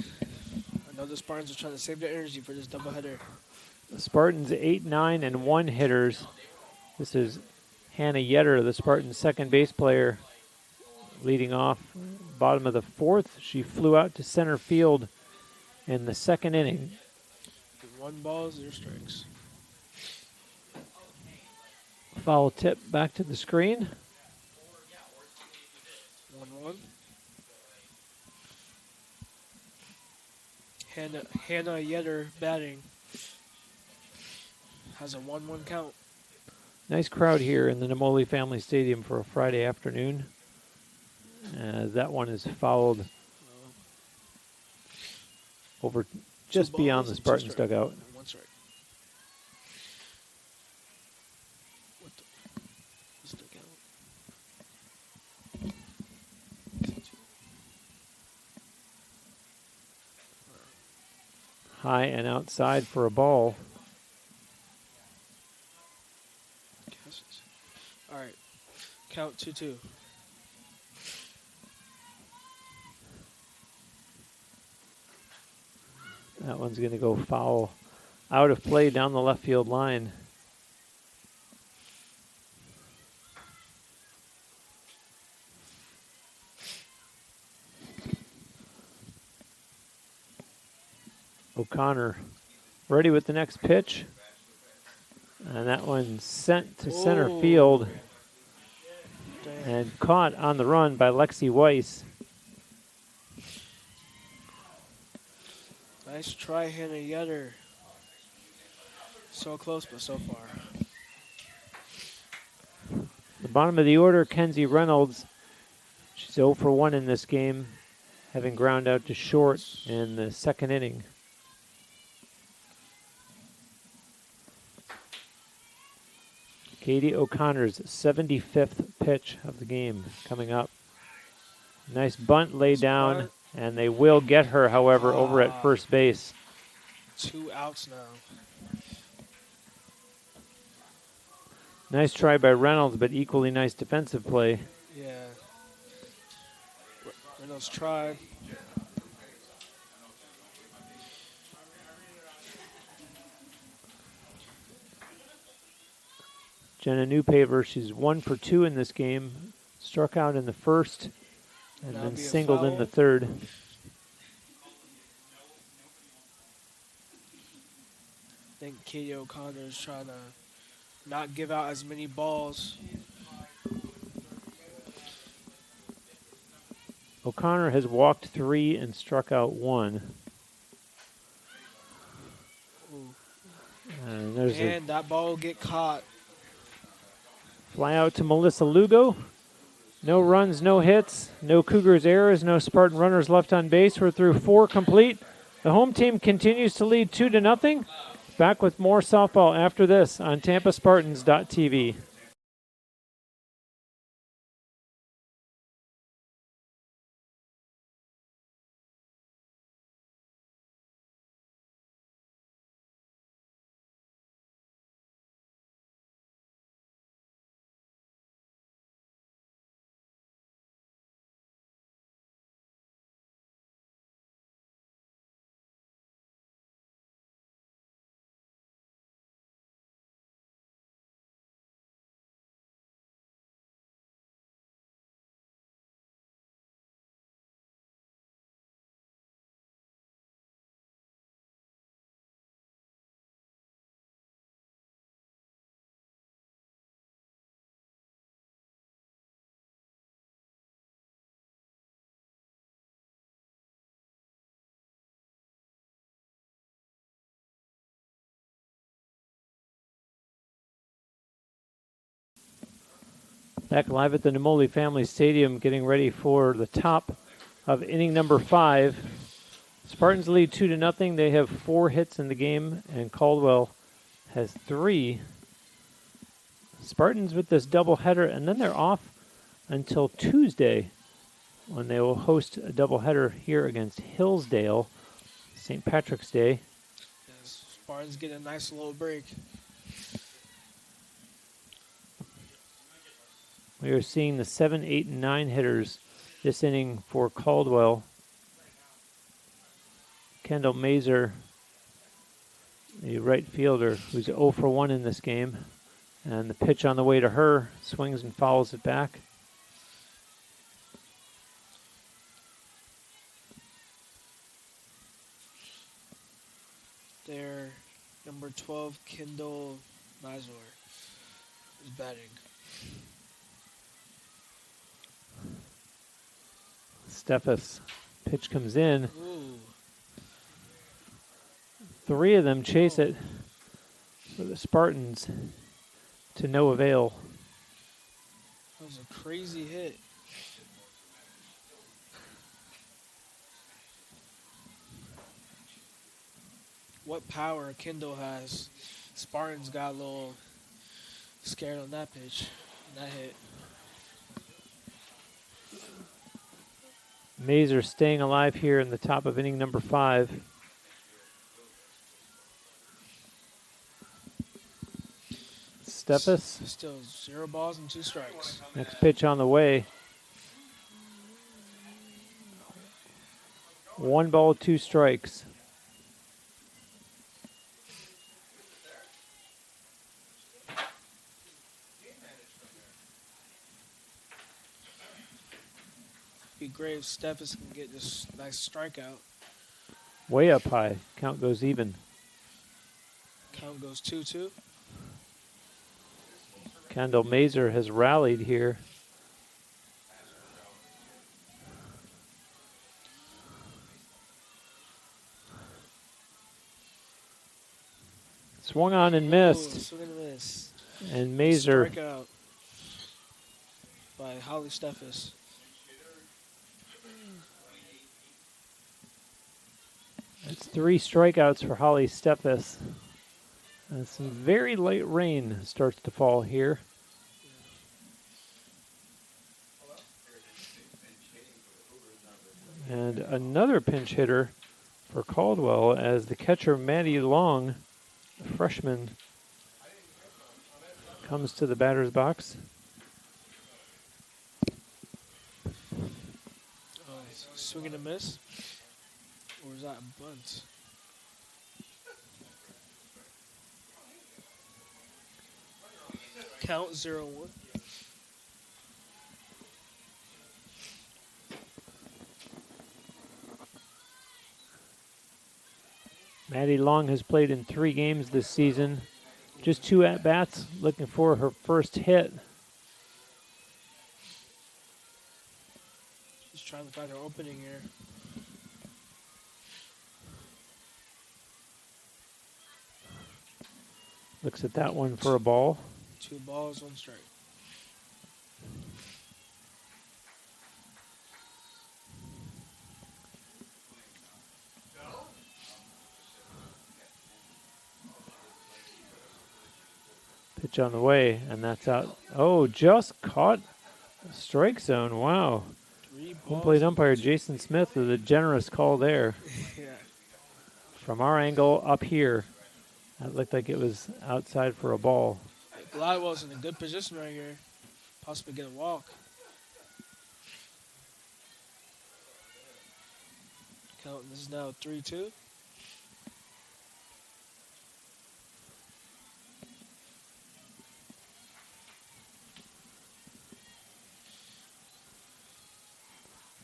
I know the Spartans are trying to save their energy for this doubleheader. The Spartans 8, 9, and 1 hitters. This is Hannah Yetter, the Spartans' second base player, leading off bottom of the 4th. She flew out to center field in the 2nd inning. 1 ball, 0 strikes. Foul tip back to the screen. 1-1. Hannah Yetter batting. Has a 1-1 count. Nice crowd here in the Namoli Family Stadium for a Friday afternoon. That one is fouled over just beyond the Spartans dugout. 1 strike. What the? What's the count? High and outside for a ball. All right. Count 2-2. That one's going to go foul. Out of play down the left field line. O'Connor ready with the next pitch. And that one sent to center field. Damn. And caught on the run by Lexi Weiss. Nice try, Hannah Yetter. So close, but so far. The bottom of the order, Kenzie Reynolds. She's 0 for 1 in this game, having ground out to short in the second inning. Katie O'Connor's 75th pitch of the game coming up. Nice bunt laid down, and they will get her, however, over at first base. 2 outs now. Nice try by Reynolds, but equally nice defensive play. Yeah. Reynolds tried. Jenna Newpaver, she's 1 for 2 in this game. Struck out in the first and then singled in the third. I think Katie O'Connor is trying to not give out as many balls. O'Connor has walked 3 and struck out 1. And that ball will get caught. Fly out to Melissa Lugo. No runs, no hits, no Cougars errors, no Spartan runners left on base. We're through 4 complete. The home team continues to lead 2-0. Back with more softball after this on TampaSpartans.tv. Back live at the Namoli Family Stadium, getting ready for the top of inning number 5. Spartans lead 2-0. They have 4 hits in the game, and Caldwell has 3. Spartans with this doubleheader, and then they're off until Tuesday, when they will host a doubleheader here against Hillsdale, St. Patrick's Day. Yes, Spartans get a nice little break. We are seeing the 7, 8, and 9 hitters this inning for Caldwell. Kendall Mazer, the right fielder, who's 0 for 1 in this game. And the pitch on the way to her, swings and fouls it back. Their number 12, Kendall Mazer, is batting. Steffes, pitch comes in. Ooh. 3 of them chase it. for the Spartans to no avail. That was a crazy hit. What power Kendall has. Spartans got a little scared on that pitch. That hit. Mazer staying alive here in the top of inning number 5. Steffes. Still 0 balls and 2 strikes. Next pitch on the way. 1 ball, 2 strikes. Be great if Steffes can get this nice strikeout. Way up high. Count goes even. Count goes 2-2. Kendall Mazer has rallied here. Swung on and missed. Ooh, swing and miss. And Mazer. Strikeout by Holly Steffes. That's 3 strikeouts for Holly Steffes. And some very light rain starts to fall here. And another pinch hitter for Caldwell as the catcher Maddie Long, the freshman, comes to the batter's box. Swing and a miss. Or is that a bunt? Count 0-1. Maddie Long has played in 3 games this season. Just 2 at-bats, looking for her first hit. She's trying to find her opening here. Looks at that one for a ball. 2 balls, 1 strike. Pitch on the way, and that's out. Oh, just caught the strike zone. Wow. 3 balls. Home plate umpire Jason Smith with a generous call there. Yeah. From our angle up here, that looked like it was outside for a ball. Gladwell's in a good position right here. Possibly get a walk. Count. This is now 3-2.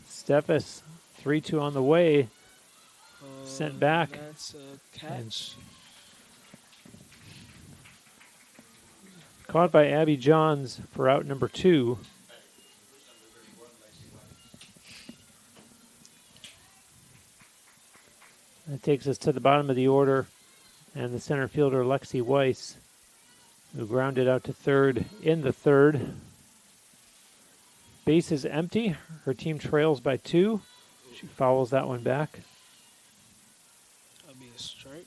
Steffes, 3-2 on the way. Sent back. That's a catch. Caught by Abby Johns for out number 2. That takes us to the bottom of the order, and the center fielder Lexi Weiss, who grounded out to third in the 3rd. Base is empty. Her team trails by 2. She fouls that one back. That'll be a strike.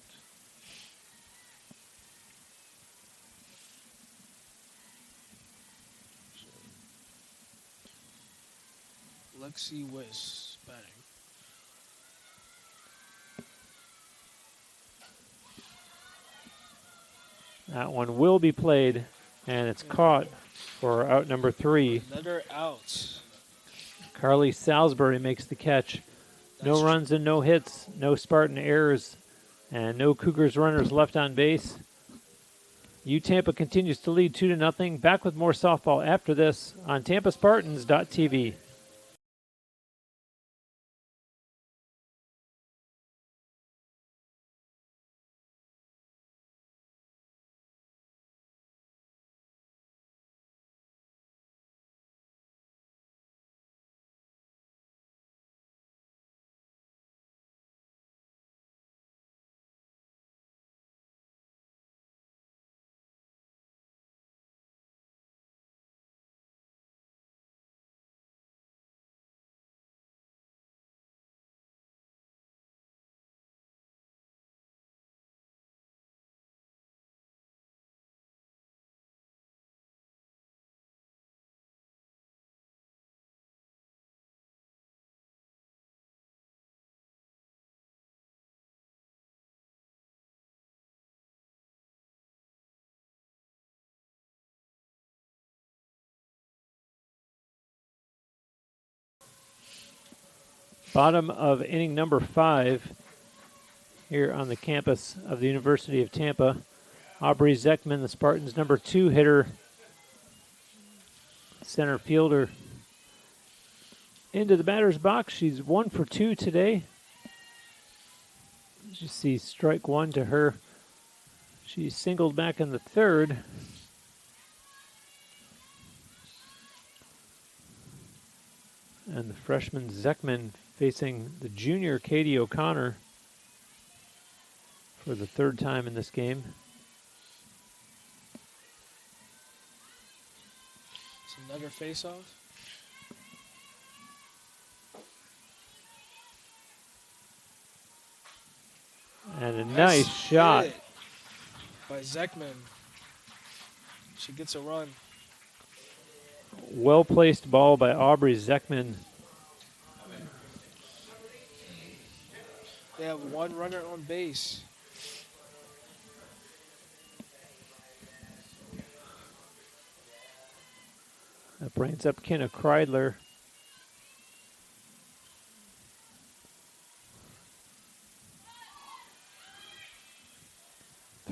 Lexi Weiss batting. That one will be played, and it's caught for out number 3. Another out. Carly Salisbury makes the catch. No runs and no hits, no Spartan errors, and no Cougars runners left on base. Tampa continues to lead 2-0. Back with more softball after this on TampaSpartans.tv. Bottom of inning number 5 here on the campus of the University of Tampa. Aubrey Zeckman, the Spartans' number 2 hitter, center fielder, into the batter's box. She's 1 for 2 today. You see strike 1 to her. She singled back in the 3rd. And the freshman Zeckman facing the junior Katie O'Connor for the 3rd time in this game. It's another face-off. And a nice shot hit by Zeckman. She gets a run. Well-placed ball by Aubrey Zeckman. They have 1 runner on base. That brings up Kenna Kreidler.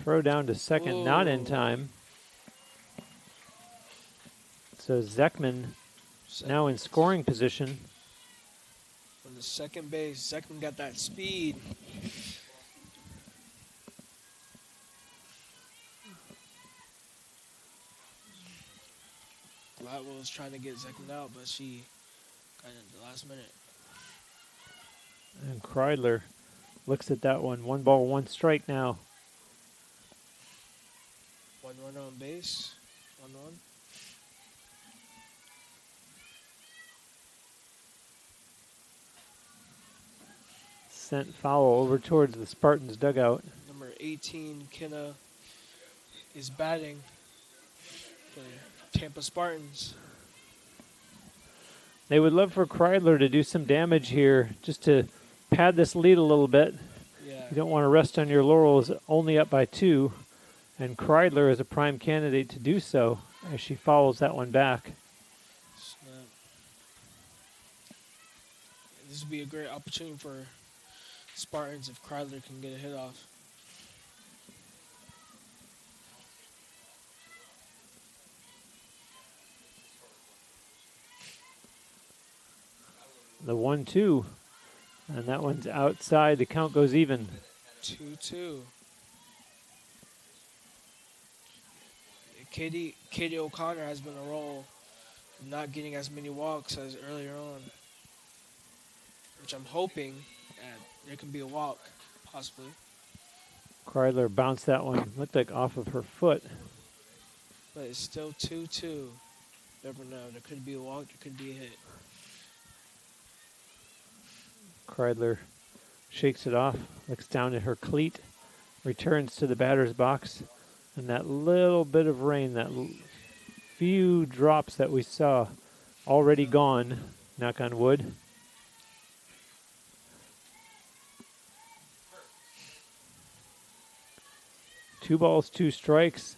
Throw down to second, not in time. So Zeckman now in scoring position. On the second base, Zeckman got that speed. Caldwell was trying to get Zeckman out, but she got it at the last minute. And Kreidler looks at that one. 1 ball, 1 strike now. 1 runner on base. 1-1. Sent foul over towards the Spartans dugout. Number 18, Kenna, is batting for the Tampa Spartans. They would love for Kreidler to do some damage here just to pad this lead a little bit. Yeah. You don't want to rest on your laurels, only up by 2. And Kreidler is a prime candidate to do so as she follows that one back. Snap. This would be a great opportunity for Spartans if Kreidler can get a hit off. The 1-2. And that one's outside. The count goes even. 2-2. Katie O'Connor has been a role not getting as many walks as earlier on, which I'm hoping that there can be a walk, possibly. Kreidler bounced that one. Looked like off of her foot. But it's still 2-2. Never know. There could be a walk. There could be a hit. Kreidler shakes it off, looks down at her cleat, returns to the batter's box, and that little bit of rain, that few drops that we saw, already gone, knock on wood. Two balls, 2 strikes.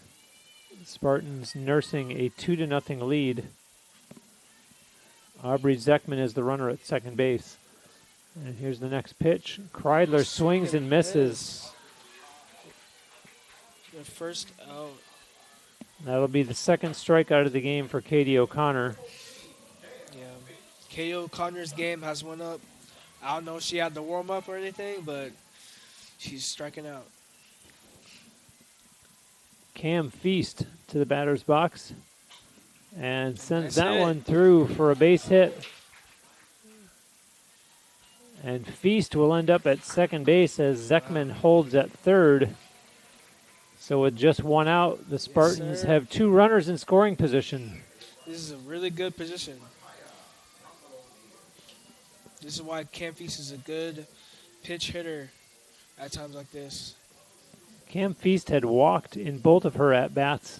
Spartans nursing a 2-0 lead. Aubrey Zeckman is the runner at second base. And here's the next pitch. Kreidler swings and misses. The first out. That'll be the second strikeout of the game for Katie O'Connor. Yeah. Katie O'Connor's game has went up. I don't know if she had to warm up or anything, but she's striking out. Cam Feast to the batter's box and sends Nice that hit. one through for a base hit. And Feast will end up at second base as Zeckman holds at third. So with just 1 out, the Spartans sir. have 2 runners in scoring position. This is a really good position. This is why Cam Feast is a good pitch hitter at times like this. Cam Feast had walked in both of her at-bats.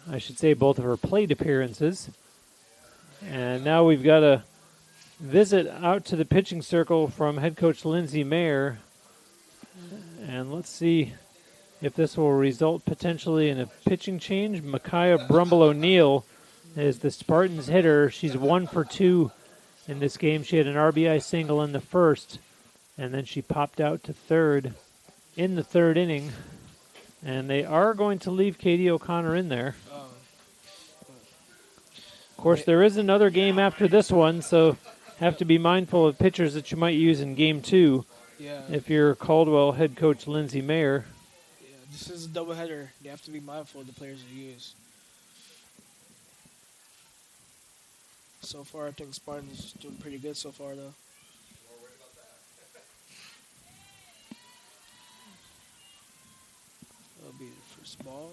I should say both of her plate appearances. And now we've got a visit out to the pitching circle from head coach Lindsay Mayer. And let's see if this will result potentially in a pitching change. Micaiah Brumble O'Neill is the Spartans hitter. She's 1 for 2 In this game, she had an RBI single in the first, and then she popped out to third in the third inning. And they are going to leave Katie O'Connor in there. Of course, there is another game after this one, so have to be mindful of pitchers that you might use in game 2 Yeah. if you're Caldwell head coach Lindsey Mayer. Yeah, this is a doubleheader. You have to be mindful of the players you use. So far, I think Spartans is doing pretty good so far, though. That'll be the first ball.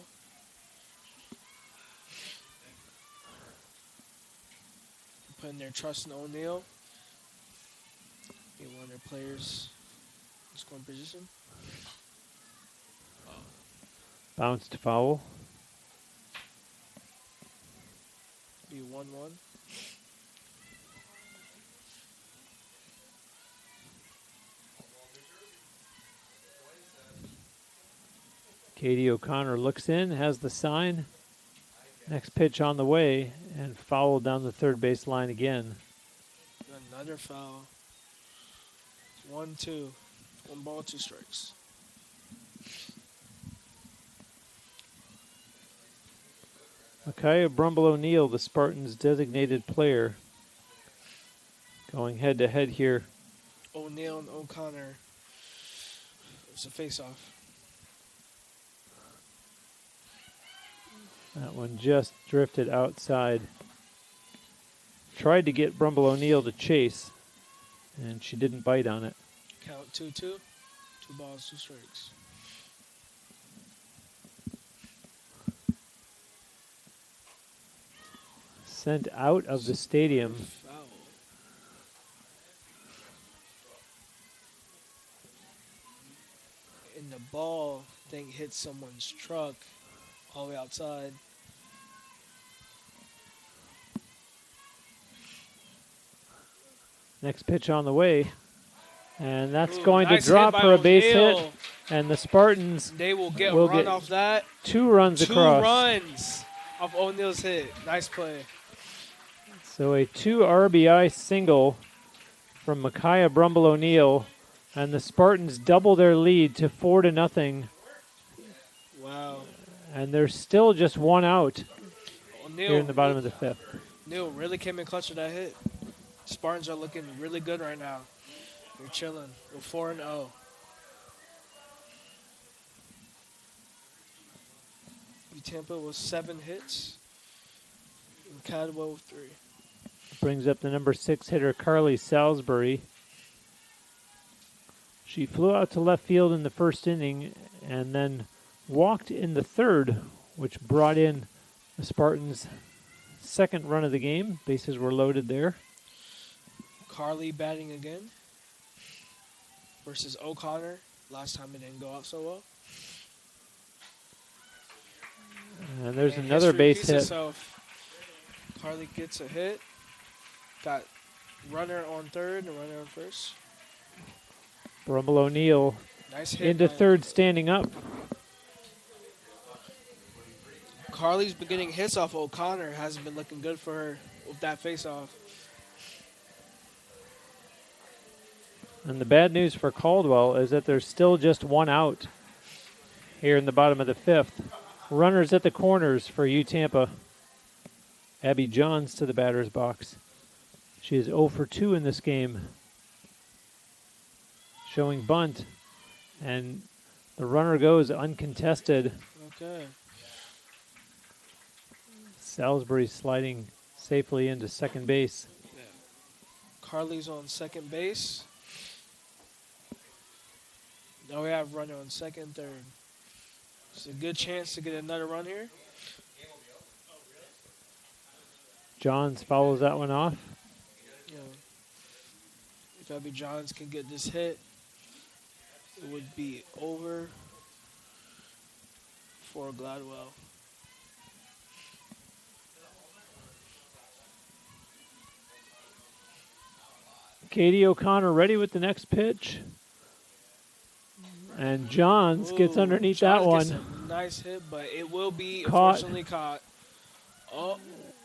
Putting their trust in O'Neal. Be one of their players in scoring position. Bounced foul. Be 1-1. Katie O'Connor looks in, has the sign. Next pitch on the way, and foul down the third base line again. Another foul. 1-2. 1 ball, 2 strikes. Micaiah Brumble O'Neal, the Spartans' designated player, going head-to-head here. O'Neal and O'Connor. It's a face-off. That one just drifted outside. Tried to get Brumble O'Neal to chase, and she didn't bite on it. Count 2-2. 2 balls, 2 strikes. Sent out of the stadium. Foul. And the ball thing hit someone's truck all the way outside. Next pitch on the way. And that's Ooh, going nice to drop hit by for a base O'Neal. hit. And the Spartans They will get will a run get off that. 2 runs 2 across. runs off O'Neal's hit. Nice play. So a 2 RBI single from Micaiah Brumble O'Neal. And the Spartans double their lead to 4-0. Wow. And there's still just 1 out O'Neal, here in the bottom of the 5th. O'Neal really came in clutch with that hit. Spartans are looking really good right now. They're chilling. We're 4-0. Tampa with 7 hits. And Caldwell with 3. Brings up the number 6 hitter, Carly Salisbury. She flew out to left field in the first inning and then walked in the third, which brought in the Spartans' second run of the game. Bases were loaded there. Carly batting again versus O'Connor. Last time it didn't go out so well. And there's And another history base repeats hit. itself. Carly gets a hit. Got runner on third and runner on first. Brumble O'Neal Nice hit. into by- third, standing up. Carly's been getting hits off O'Connor. Hasn't been looking good for her with that face-off. And the bad news for Caldwell is that there's still just 1 out here in the bottom of the 5th. Runners at the corners for Tampa. Abby Johns to the batter's box. She is 0 for 2 in this game. Showing bunt. And the runner goes uncontested. Okay. Salisbury sliding safely into second base. Carly's on second base. Now we have runner on second, third. It's a good chance to get another run here. Johns follows that one off. You know, if Abby Johns can get this hit, it would be over for Gladwell. Katie O'Connor ready with the next pitch. And Johns gets Ooh, underneath Johns that gets one. a nice hit, but it will be Caught. unfortunately caught. Oh,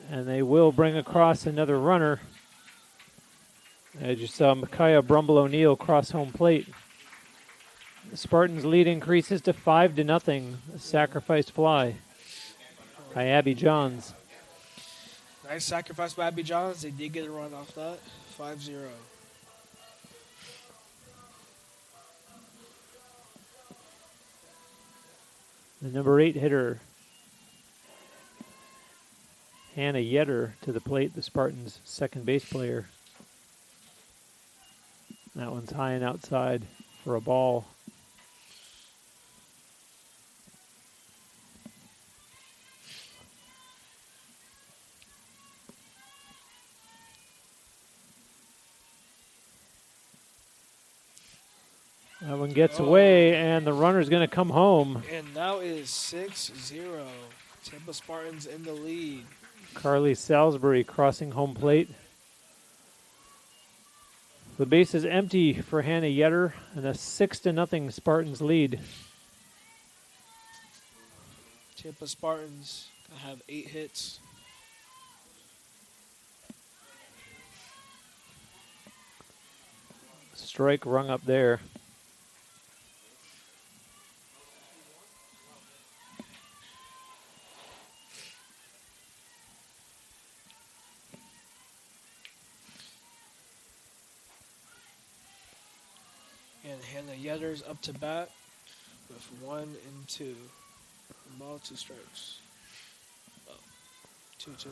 And they will bring across another runner. As you saw Micaiah Brumble O'Neill cross home plate. The Spartans' lead increases to 5-0. A sacrifice fly by Abby Johns. Nice sacrifice by Abby Johns. They did get a run off that. 5-0. The number 8 hitter, Hannah Yetter, to the plate, the Spartans' second base player. That one's high and outside for a ball. That one gets away, and the runner's going to come home. And now it is 6-0. Tampa Spartans in the lead. Carly Salisbury crossing home plate. The base is empty for Hannah Yetter, and a 6-0 Spartans lead. Tampa Spartans have 8 hits. Strike rung up there. And Hannah Yetter's up to bat with 1-2. Ball, 2 strikes. 2-2.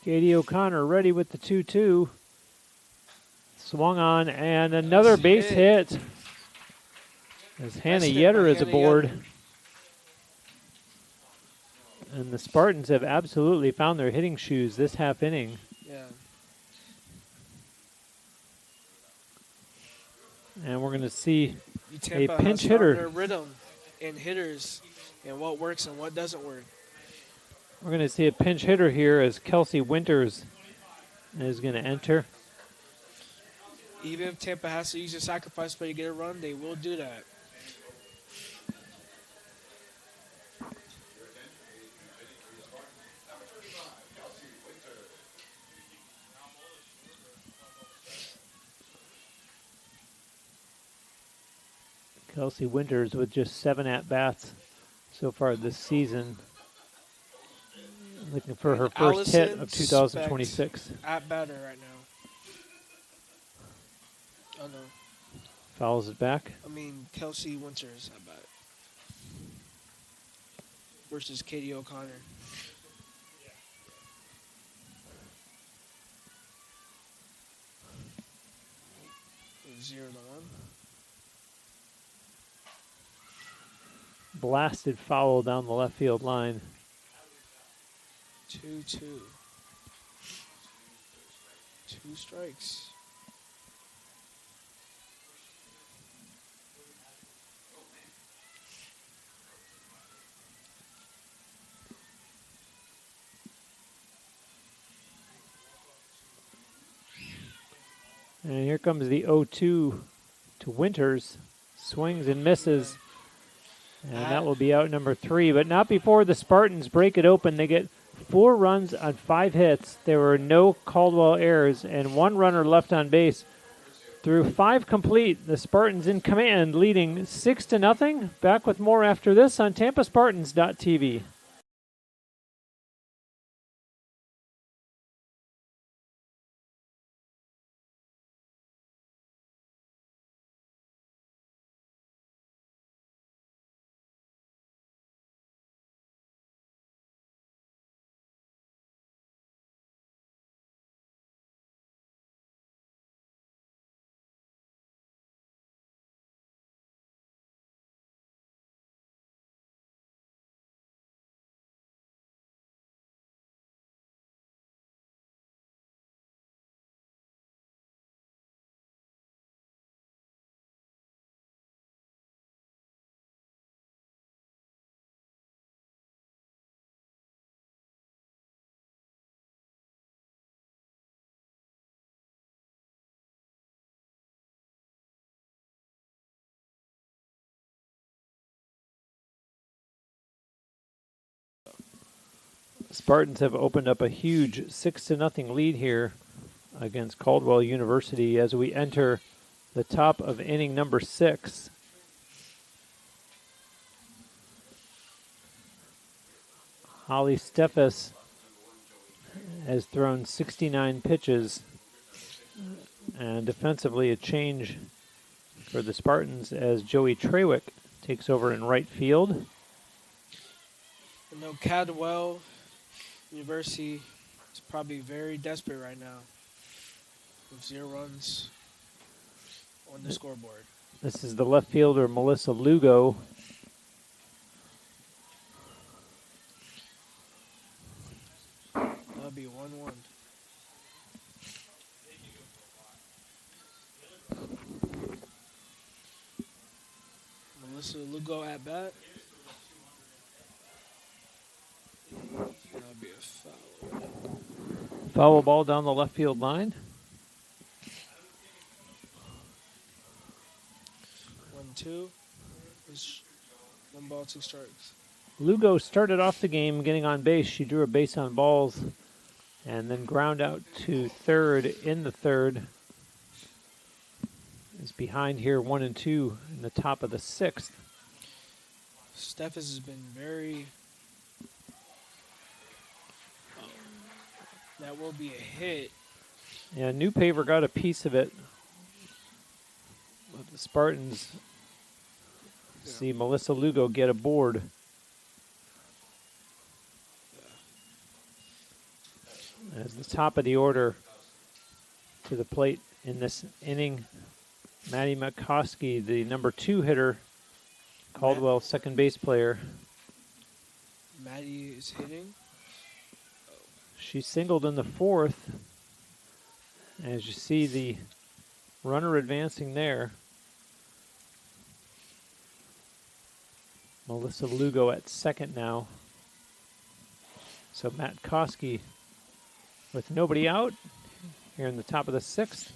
Katie O'Connor ready with the 2-2. Swung on, and another Nice base hit. hit. As Hannah Nice hit Yetter by is Hannah aboard. Yetter. And the Spartans have absolutely found their hitting shoes this half inning. Yeah. And we're going to see Tampa a pinch has found hitter. their rhythm in hitters and what works and what doesn't work. We're going to see a pinch hitter here as Kelsey Winters is going to enter. Even if Tampa has to use a sacrifice play to get a run, they will do that. Kelsey Winters with just 7 at-bats so far this season. Looking for her first hit of 2026. At batter right now. Oh no. Fouls it back. I mean Kelsey Winters at bat. Versus Katie O'Connor. 0-1. Blasted foul down the left field line. 2-2. 2 strikes. And here comes the 0-2 to Winters. Swings and misses. And that will be out number 3, but not before the Spartans break it open. They get 4 runs on 5 hits. There were no Caldwell errors and 1 runner left on base. Through 5 complete, the Spartans in command, leading 6-0. Back with more after this on TampaSpartans.tv. Spartans have opened up a huge 6-0 lead here against Caldwell University as we enter the top of inning number 6. Holly Steffes has thrown 69 pitches, and defensively a change for the Spartans as Joey Trawick takes over in right field. I know Caldwell University is probably very desperate right now with 0 runs on the scoreboard. This is the left fielder, Melissa Lugo. That'll be 1-1. Melissa Lugo at bat. That'll be a foul. Foul ball down the left field line. 1-2. 1 ball, 2 strikes. Lugo started off the game getting on base. She drew a base on balls and then ground out to third in the third. Is behind here 1-2 in the top of the 6th. Steffes has been very... that will be a hit. Yeah, New Paver got a piece of it. But the Spartans see Melissa Lugo get aboard. As the top of the order to the plate in this inning, Maddie McCoskey, the number 2 hitter, Caldwell second base player. Maddie is hitting. She singled in the 4th. As you see the runner advancing there. Melissa Lugo at second now. So Matt Koski with nobody out here in the top of the 6th.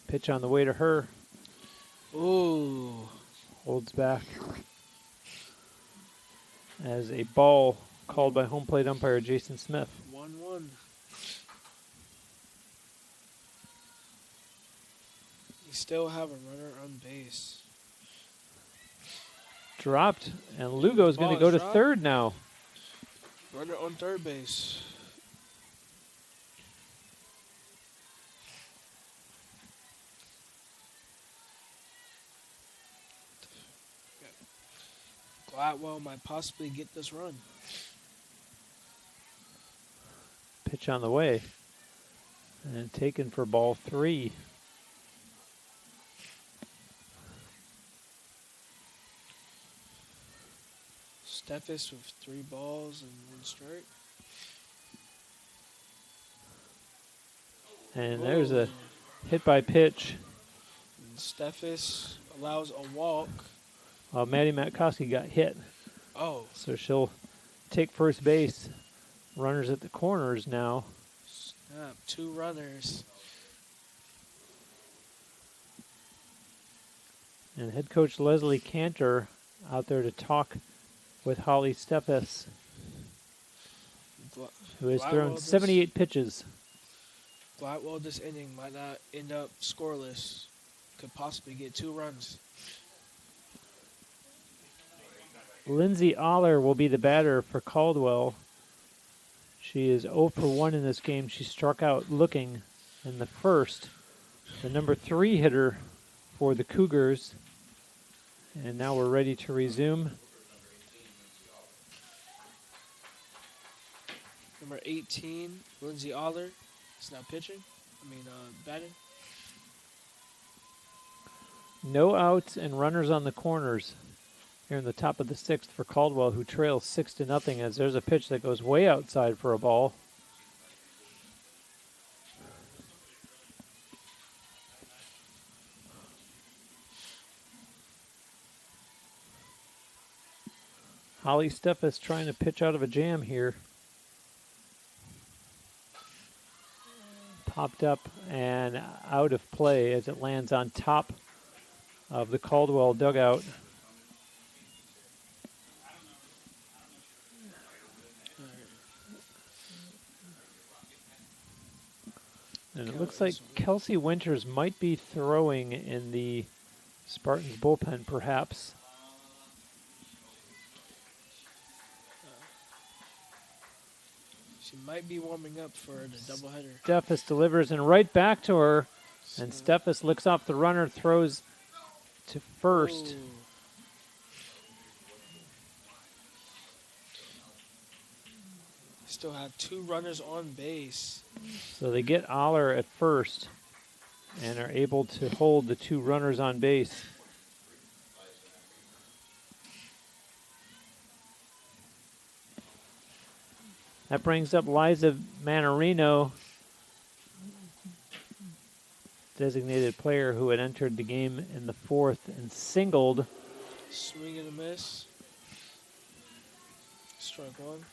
Pitch on the way to her. Ooh. Holds back. As a ball called by home plate umpire Jason Smith. 1-1. You still have a runner on base. Dropped, and Lugo's going to go to third now. Runner on third base. Gladwell might possibly get this run. Pitch on the way. And taken for ball 3. Steffes with 3 balls and 1 strike. And there's a hit by pitch. And Steffes allows a walk. Maddie Matkoski got hit. Oh. So she'll take first base. Runners at the corners now. Snap. 2 runners. And head coach Leslie Cantor out there to talk with Holly Steffes, who has thrown 78 pitches. Gladwell this inning might not end up scoreless. Could possibly get 2 runs. Lindsay Aller will be the batter for Caldwell. She is 0 for 1 in this game. She struck out looking in the first. The number 3 hitter for the Cougars. And now we're ready to resume. Number 18, Lindsay Aller, is now batting. No outs and runners on the corners here in the top of the 6th for Caldwell, who trails 6-0 as there's a pitch that goes way outside for a ball. Holly Steffes trying to pitch out of a jam here. Popped up and out of play as it lands on top of the Caldwell dugout. And it Count looks like is Kelsey Winters might be throwing in the Spartans bullpen, perhaps. she might be warming up for the doubleheader. Steffes delivers and right back to her. So, And Steffes licks off the runner, throws to first. oh. Still have 2 runners on base. So they get Aller at first and are able to hold the 2 runners on base. That brings up Liza Manarino, designated player who had entered the game in the 4th and singled. Swing and a miss. Strike 1.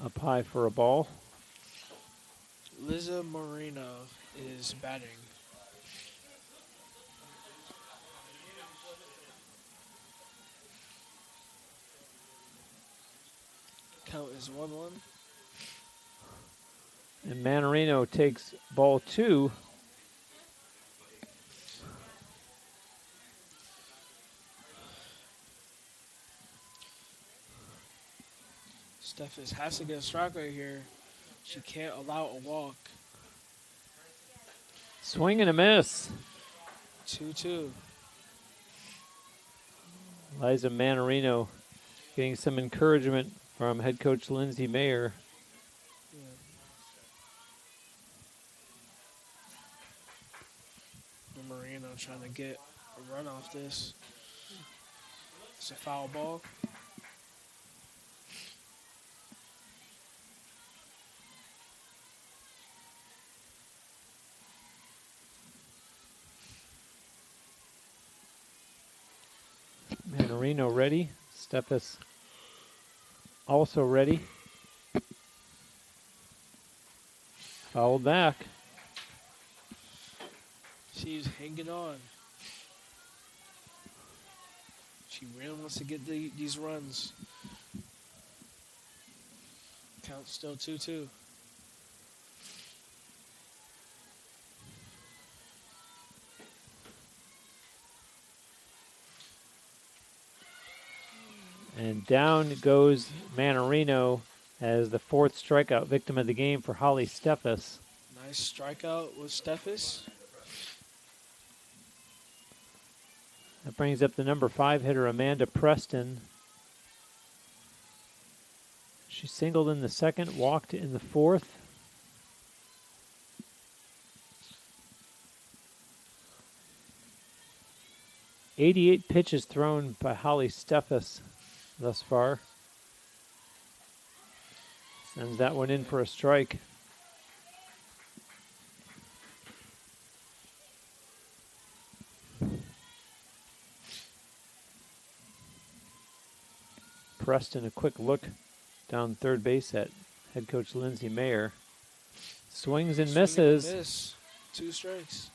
Up high for a ball. Liza Moreno is batting. Count is 1-1. And Manarino takes ball 2. Steffes has to get a strike right here. She can't allow a walk. Swing and a miss. 2-2. Liza Manarino getting some encouragement from head coach Lindsay Mayer. Marino trying to get a run off this. It's a foul ball. Manarino ready. Steffes also ready. Fouled back. She's hanging on. She really wants to get these runs. Count still 2-2. And down goes Manarino as the 4th strikeout victim of the game for Holly Steffes. Nice strikeout with Steffes. That brings up the number 5 hitter, Amanda Preston. She singled in the 2nd, walked in the 4th. "88 pitches thrown by Holly Steffes thus far. Sends that one in for a strike. Preston, a quick look down third base at head coach Lindsay Mayer. Swings and misses. Swing and a miss. 2 strikes.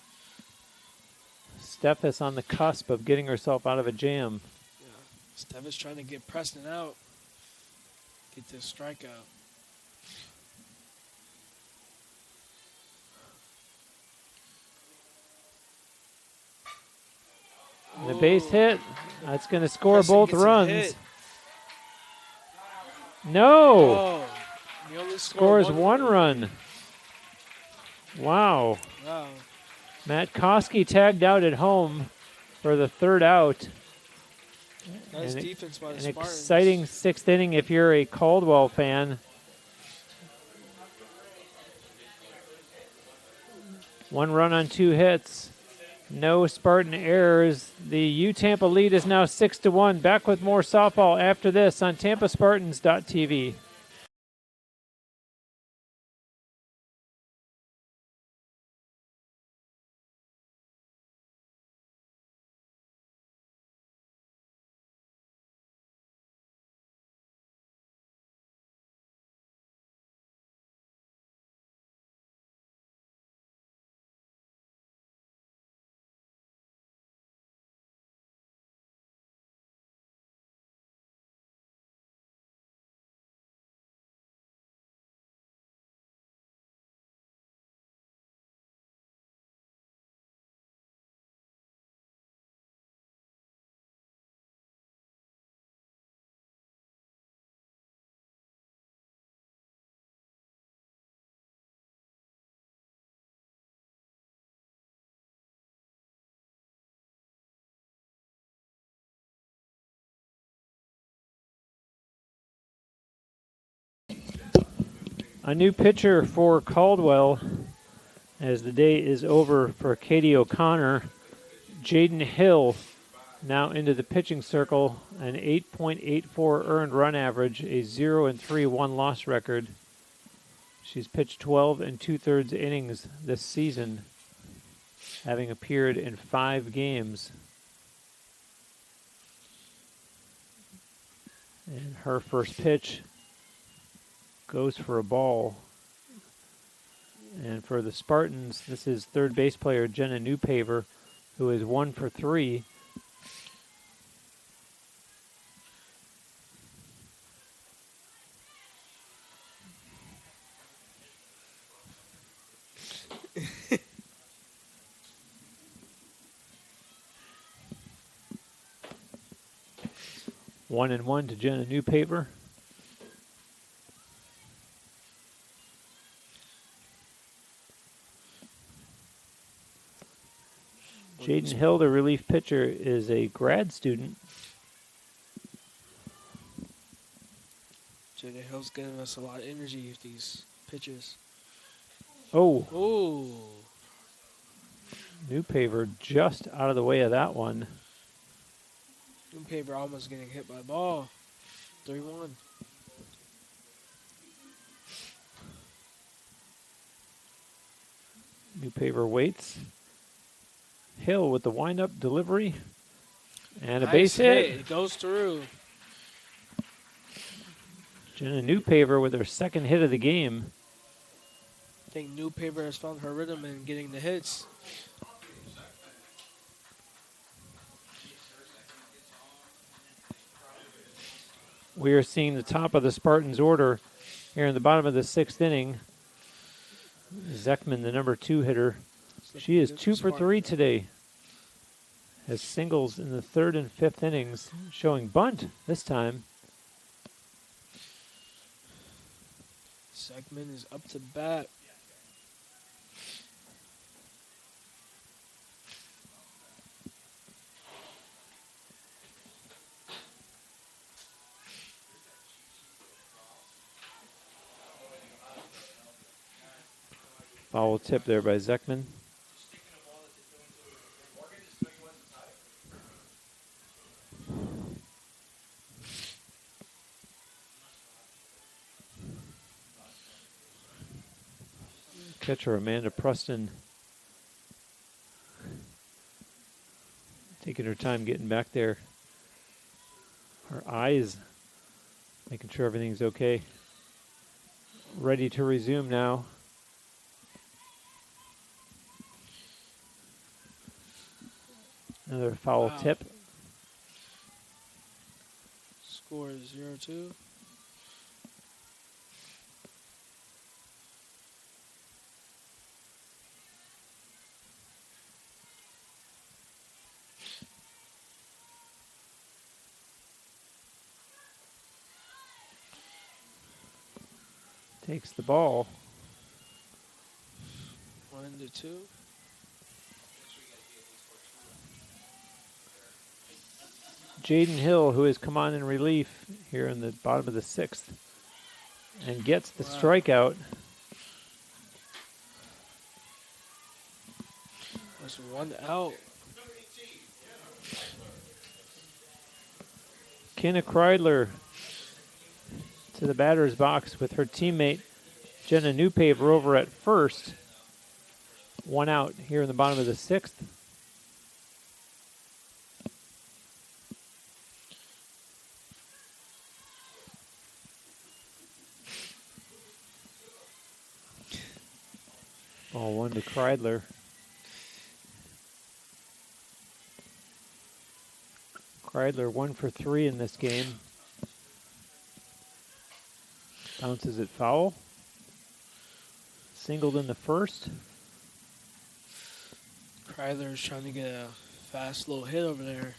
Steffes on the cusp of getting herself out of a jam. Yeah. Steffes trying to get Preston out. Get this strikeout. The base hit. That's going to score Preston both gets a runs. hit. No. Oh, he only Scores scored one run. Wow. Wow. Matt Koski tagged out at home for the 3rd out. Nice An- defense by the An Spartans. exciting 6th inning if you're a Caldwell fan. 1 run on 2 hits. No Spartan errors. The UTampa lead is now 6-1. Back with more softball after this on TampaSpartans.tv. A new pitcher for Caldwell as the day is over for Katie O'Connor. Jaden Hill now into the pitching circle, an 8.84 earned run average, a 0-3 1-loss record. She's pitched 12 2/3 innings this season, having appeared in 5 games. And her first pitch goes for a ball. And for the Spartans, this is third base player Jenna Newpaver, who is 1 for 3. One and one to Jenna Newpaver. Jaden Hill, the relief pitcher, is a grad student. Jaden Hill's giving us a lot of energy with these pitches. Oh, Ooh. Newpaver just out of the way of that one. Newpaver almost getting hit by the ball. 3-1. Newpaver waits. Hill with the windup delivery. And a Nice base hit. It goes through. Jenna Newpaver with her second hit of the game. I think Newpaver has found her rhythm in getting the hits. We are seeing the top of the Spartans order here in the bottom of the 6th inning. Zekman, the number 2 hitter. She is 2 for 3 today. Has singles in the 3rd and 5th innings, showing bunt this time. Segment is up to bat. Foul tip there by Zekman. Catcher Amanda Preston taking her time getting back there. Her eyes making sure everything's okay. Ready to resume now. Another foul tip. Score is 0-2. Takes the ball. 1-2. Jaden Hill, who has come on in relief here in the bottom of the 6th, and gets the strikeout. That's 1 out. Kenna Kreidler to the batter's box with her teammate Jenna Newpaver over at first. 1 out here in the bottom of the 6th. Ball 1 to Kreidler. Kreidler 1 for 3 in this game. Bounces it foul. Singled in the first. Kreidler's trying to get a fast little hit over there.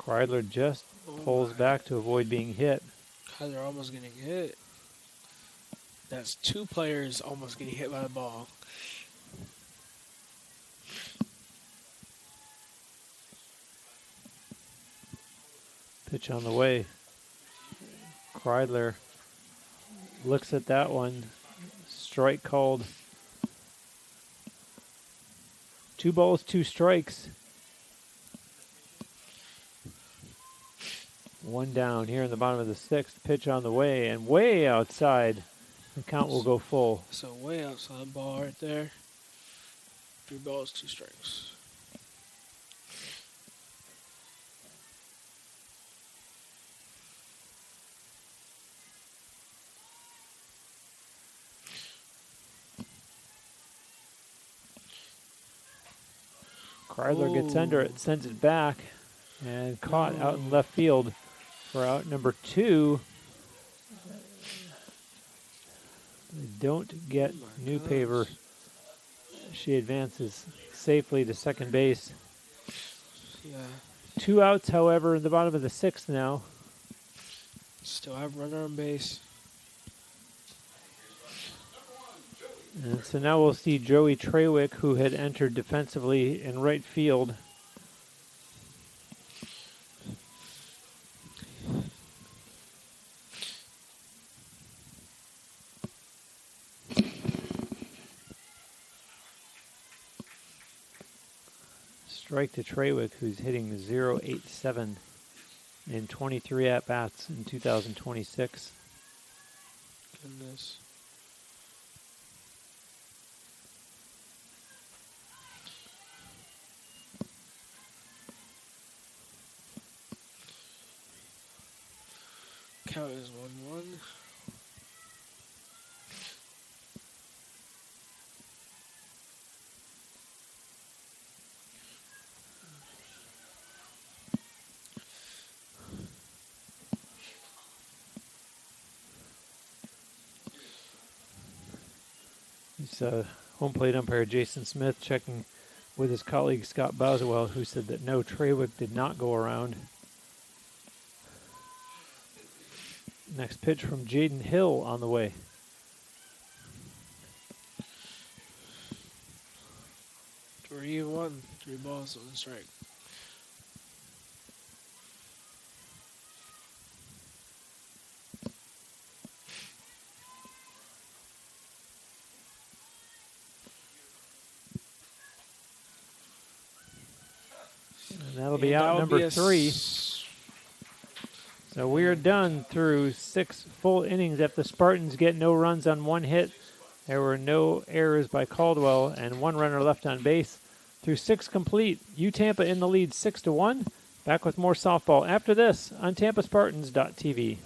Kreidler just pulls back to avoid being hit. Kyler almost getting hit. That's two players almost getting hit by the ball. Pitch on the way. Kreidler looks at that one. Strike called. 2 balls, 2 strikes. 1 down here in the bottom of the 6th. Pitch on the way and way outside. The count will go full. So way outside ball right there. 3 balls, 2 strikes. Kreidler gets under it, sends it back, and caught out in left field for out number 2. They don't get Newpaver. She advances safely to second base. Yeah. 2 outs, however, in the bottom of the 6th now. Still have runner on base. And so now we'll see Joey Trawick, who had entered defensively in right field. Strike to Trawick, who's hitting .087 in 23 at-bats in 2026. Goodness. Count is 1-1. It's home plate umpire Jason Smith checking with his colleague Scott Boswell, who said that no, Trawick did not go around. Next pitch from Jaden Hill on the way. Three one, 3 balls, 1 strike. And that'll be out number 3. So we are done through 6 full innings after the Spartans get no runs on 1 hit. There were no errors by Caldwell and 1 runner left on base. Through 6 complete, Tampa in the lead 6-1. Back with more softball after this on TampaSpartans.tv.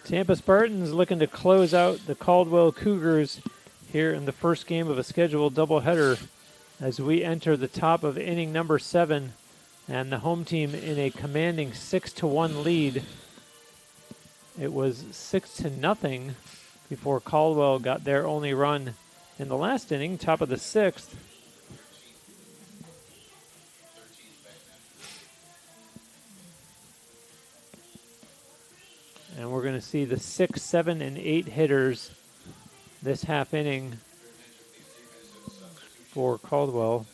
Tampa Spartans looking to close out the Caldwell Cougars here in the first game of a scheduled doubleheader as we enter the top of inning number 7 and the home team in a commanding 6-1 lead. It was 6-0 before Caldwell got their only run in the last inning, top of the 6th. And we're going to see the 6, 7, and 8 hitters this half inning for Caldwell.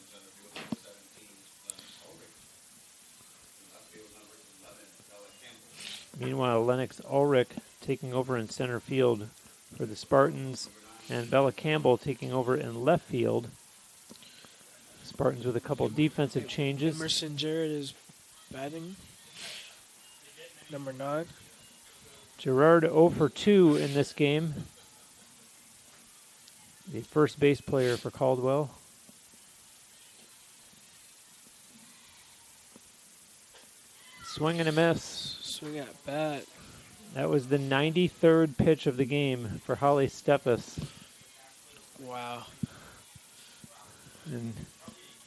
Meanwhile, Lennox Ulrich taking over in center field for the Spartans, and Bella Campbell taking over in left field. Spartans with a couple defensive changes. Emerson Jarrett is batting. Number 9. Gerard 0 for 2 in this game. The first base player for Caldwell. Swing and a miss. Swing at bat. That was the 93rd pitch of the game for Holly Steffes. Wow. And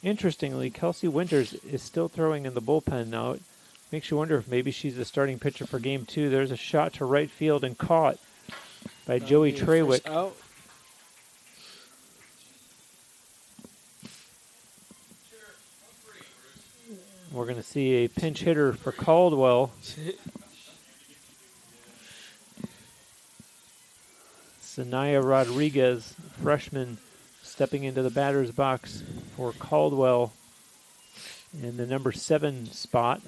interestingly, Kelsey Winters is still throwing in the bullpen now. It makes you wonder if maybe she's the starting pitcher for game 2. There's a shot to right field and caught by Joey Trawick. Out. We're going to see a pinch hitter for Caldwell. Sanaya Rodriguez, freshman, stepping into the batter's box for Caldwell in the number 7 spot.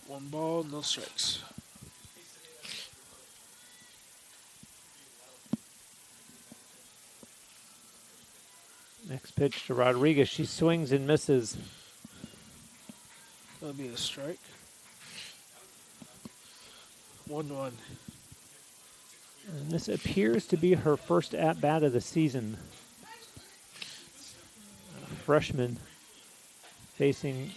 One ball, no strikes. Next pitch to Rodriguez. She swings and misses. That'll be a strike. 1-1. And this appears to be her first at-bat of the season. A freshman facing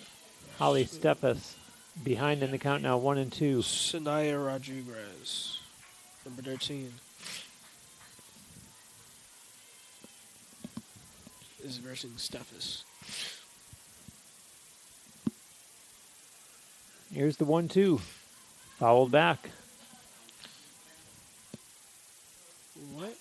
Holly Steffes. Behind in the count now, 1-2. Sanaya Rodriguez, number 13. Is versing Steffes. Here's the 1-2. Fouled back. What?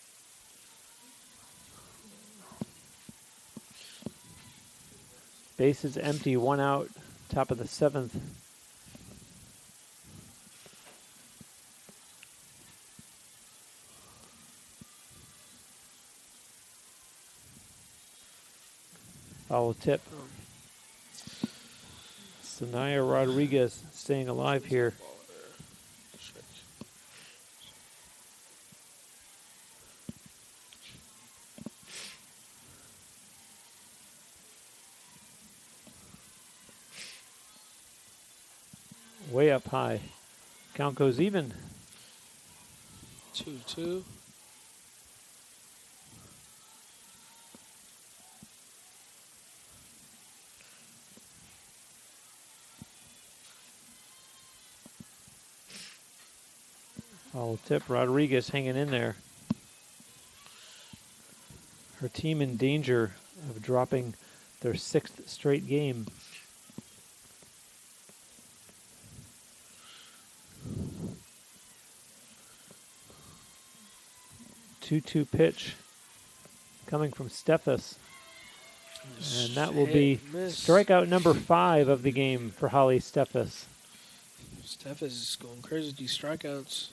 Base is empty, 1 out, top of the 7th. Foul tip. Sanaya Rodriguez staying alive here. Way up high. Count goes even. 2-2. Foul tip. Rodriguez hanging in there. Her team in danger of dropping their 6th straight game. Two pitch coming from Steffes. And that will be strikeout number 5 of the game for Holly Steffes. Steffes is going crazy with these strikeouts.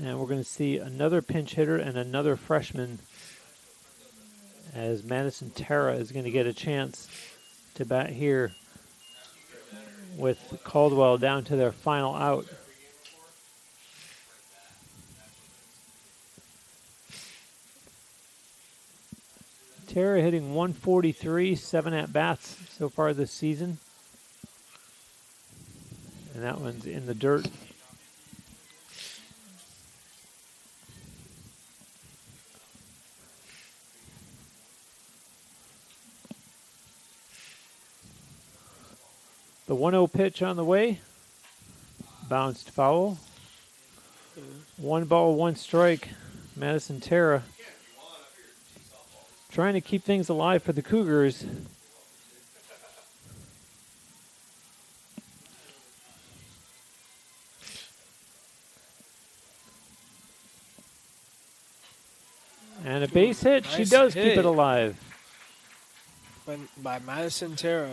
And we're going to see another pinch hitter and another freshman as Madison Terra is going to get a chance to bat here with Caldwell down to their final out. Terra hitting 143, 7 at-bats so far this season. And that one's in the dirt. The 1-0 pitch on the way. Bounced foul. 1 ball, 1 strike. Madison Terra trying to keep things alive for the Cougars. And a base hit. Nice She does hit. keep it alive. by Madison Terra.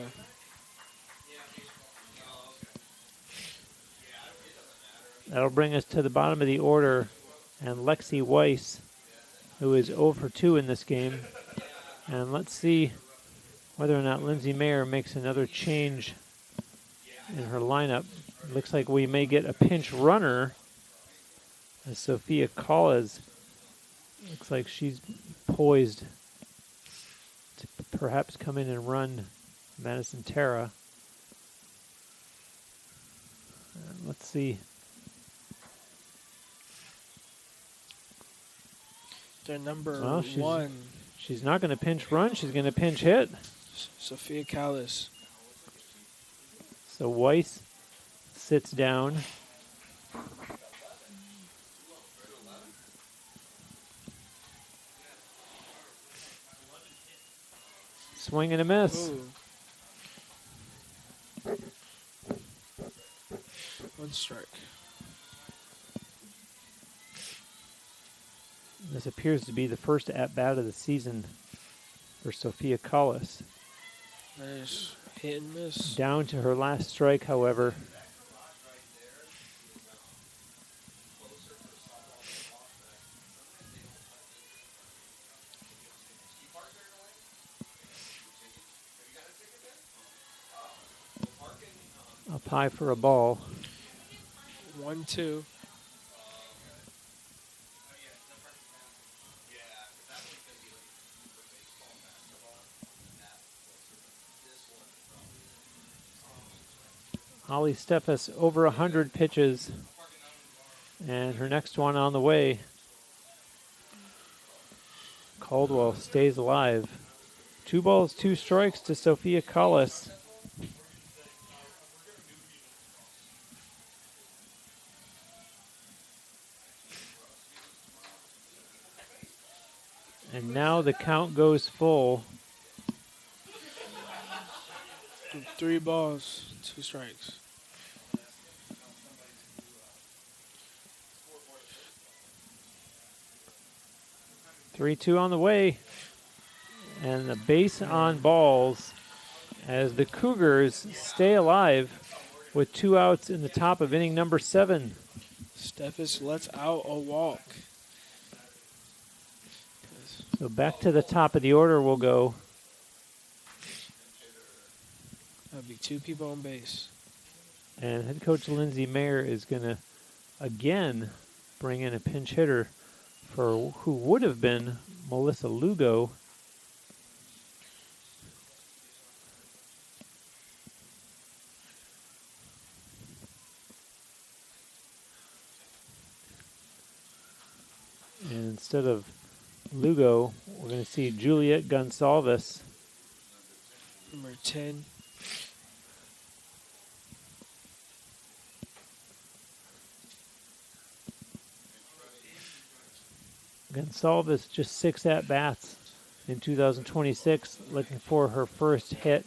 That'll bring us to the bottom of the order. And Lexi Weiss, who is 0 for 2 in this game. And let's see whether or not Lindsay Mayer makes another change in her lineup. Looks like we may get a pinch runner as Sophia Collas looks like she's poised to perhaps come in and run Madison Terra. Let's see. Their number 1. She's not going to pinch run. She's going to pinch hit. Sophia Callis. So Weiss sits down. Swing and a miss. Ooh. 1 strike. This appears to be the first at-bat of the season for Sophia Collis. Nice hit and miss. Down to her last strike, however. Up high for a ball. 1-2. Holly Steffes over 100 pitches. And her next one on the way. Caldwell stays alive. 2 balls, 2 strikes to Sophia Collis. And now the count goes full. 3 balls, 2 strikes. Three-two on the way. And the base on balls as the Cougars stay alive with 2 outs in the top of inning number 7. Steffes lets out a walk. So back to the top of the order we'll go. That'll be 2 people on base. And head coach Lindsay Mayer is going to again bring in a pinch hitter for who would have been Melissa Lugo. And instead of Lugo, we're going to see Juliet Gonsalves. Number 10. Gonsalves just 6 at-bats in 2026, looking for her first hit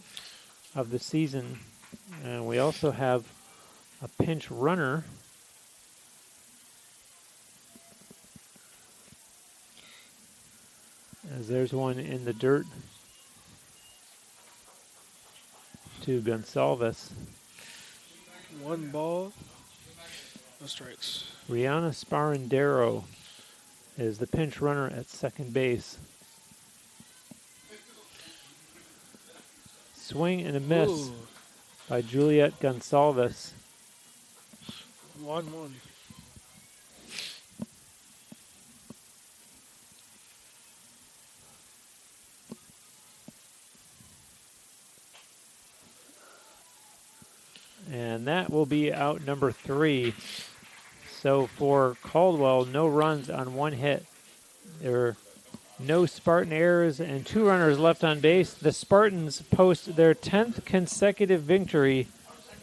of the season. And we also have a pinch runner. As there's one in the dirt to Gonsalves. 1 ball, no strikes. Rihanna Sparandero is the pinch runner at second base. Swing and a miss Ooh. by Juliet Gonsalves. 1-1. And that will be out number 3. So for Caldwell, no runs on 1 hit. There are no Spartan errors and 2 runners left on base. The Spartans post their 10th consecutive victory.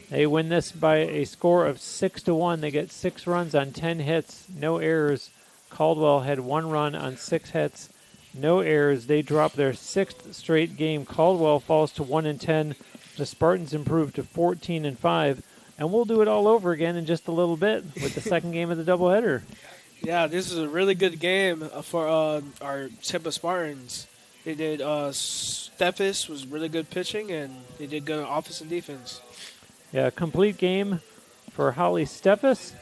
They win this by a score of 6-1. They get 6 runs on 10 hits, no errors. Caldwell had 1 run on 6 hits, no errors. They drop their 6th straight game. Caldwell falls to 1-10. The Spartans improve to 14-5. And we'll do it all over again in just a little bit with the second game of the doubleheader. Yeah, this is a really good game for our Tampa Spartans. They did. Steffes was really good pitching, and they did good offense and defense. Yeah, complete game for Holly Steffes.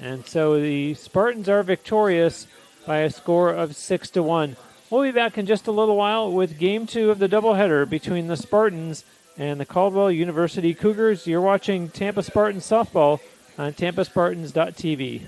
And so the Spartans are victorious by a score of 6-1. We'll be back in just a little while with game 2 of the doubleheader between the Spartans and the Caldwell University Cougars. You're watching Tampa Spartans softball on TampaSpartans.tv.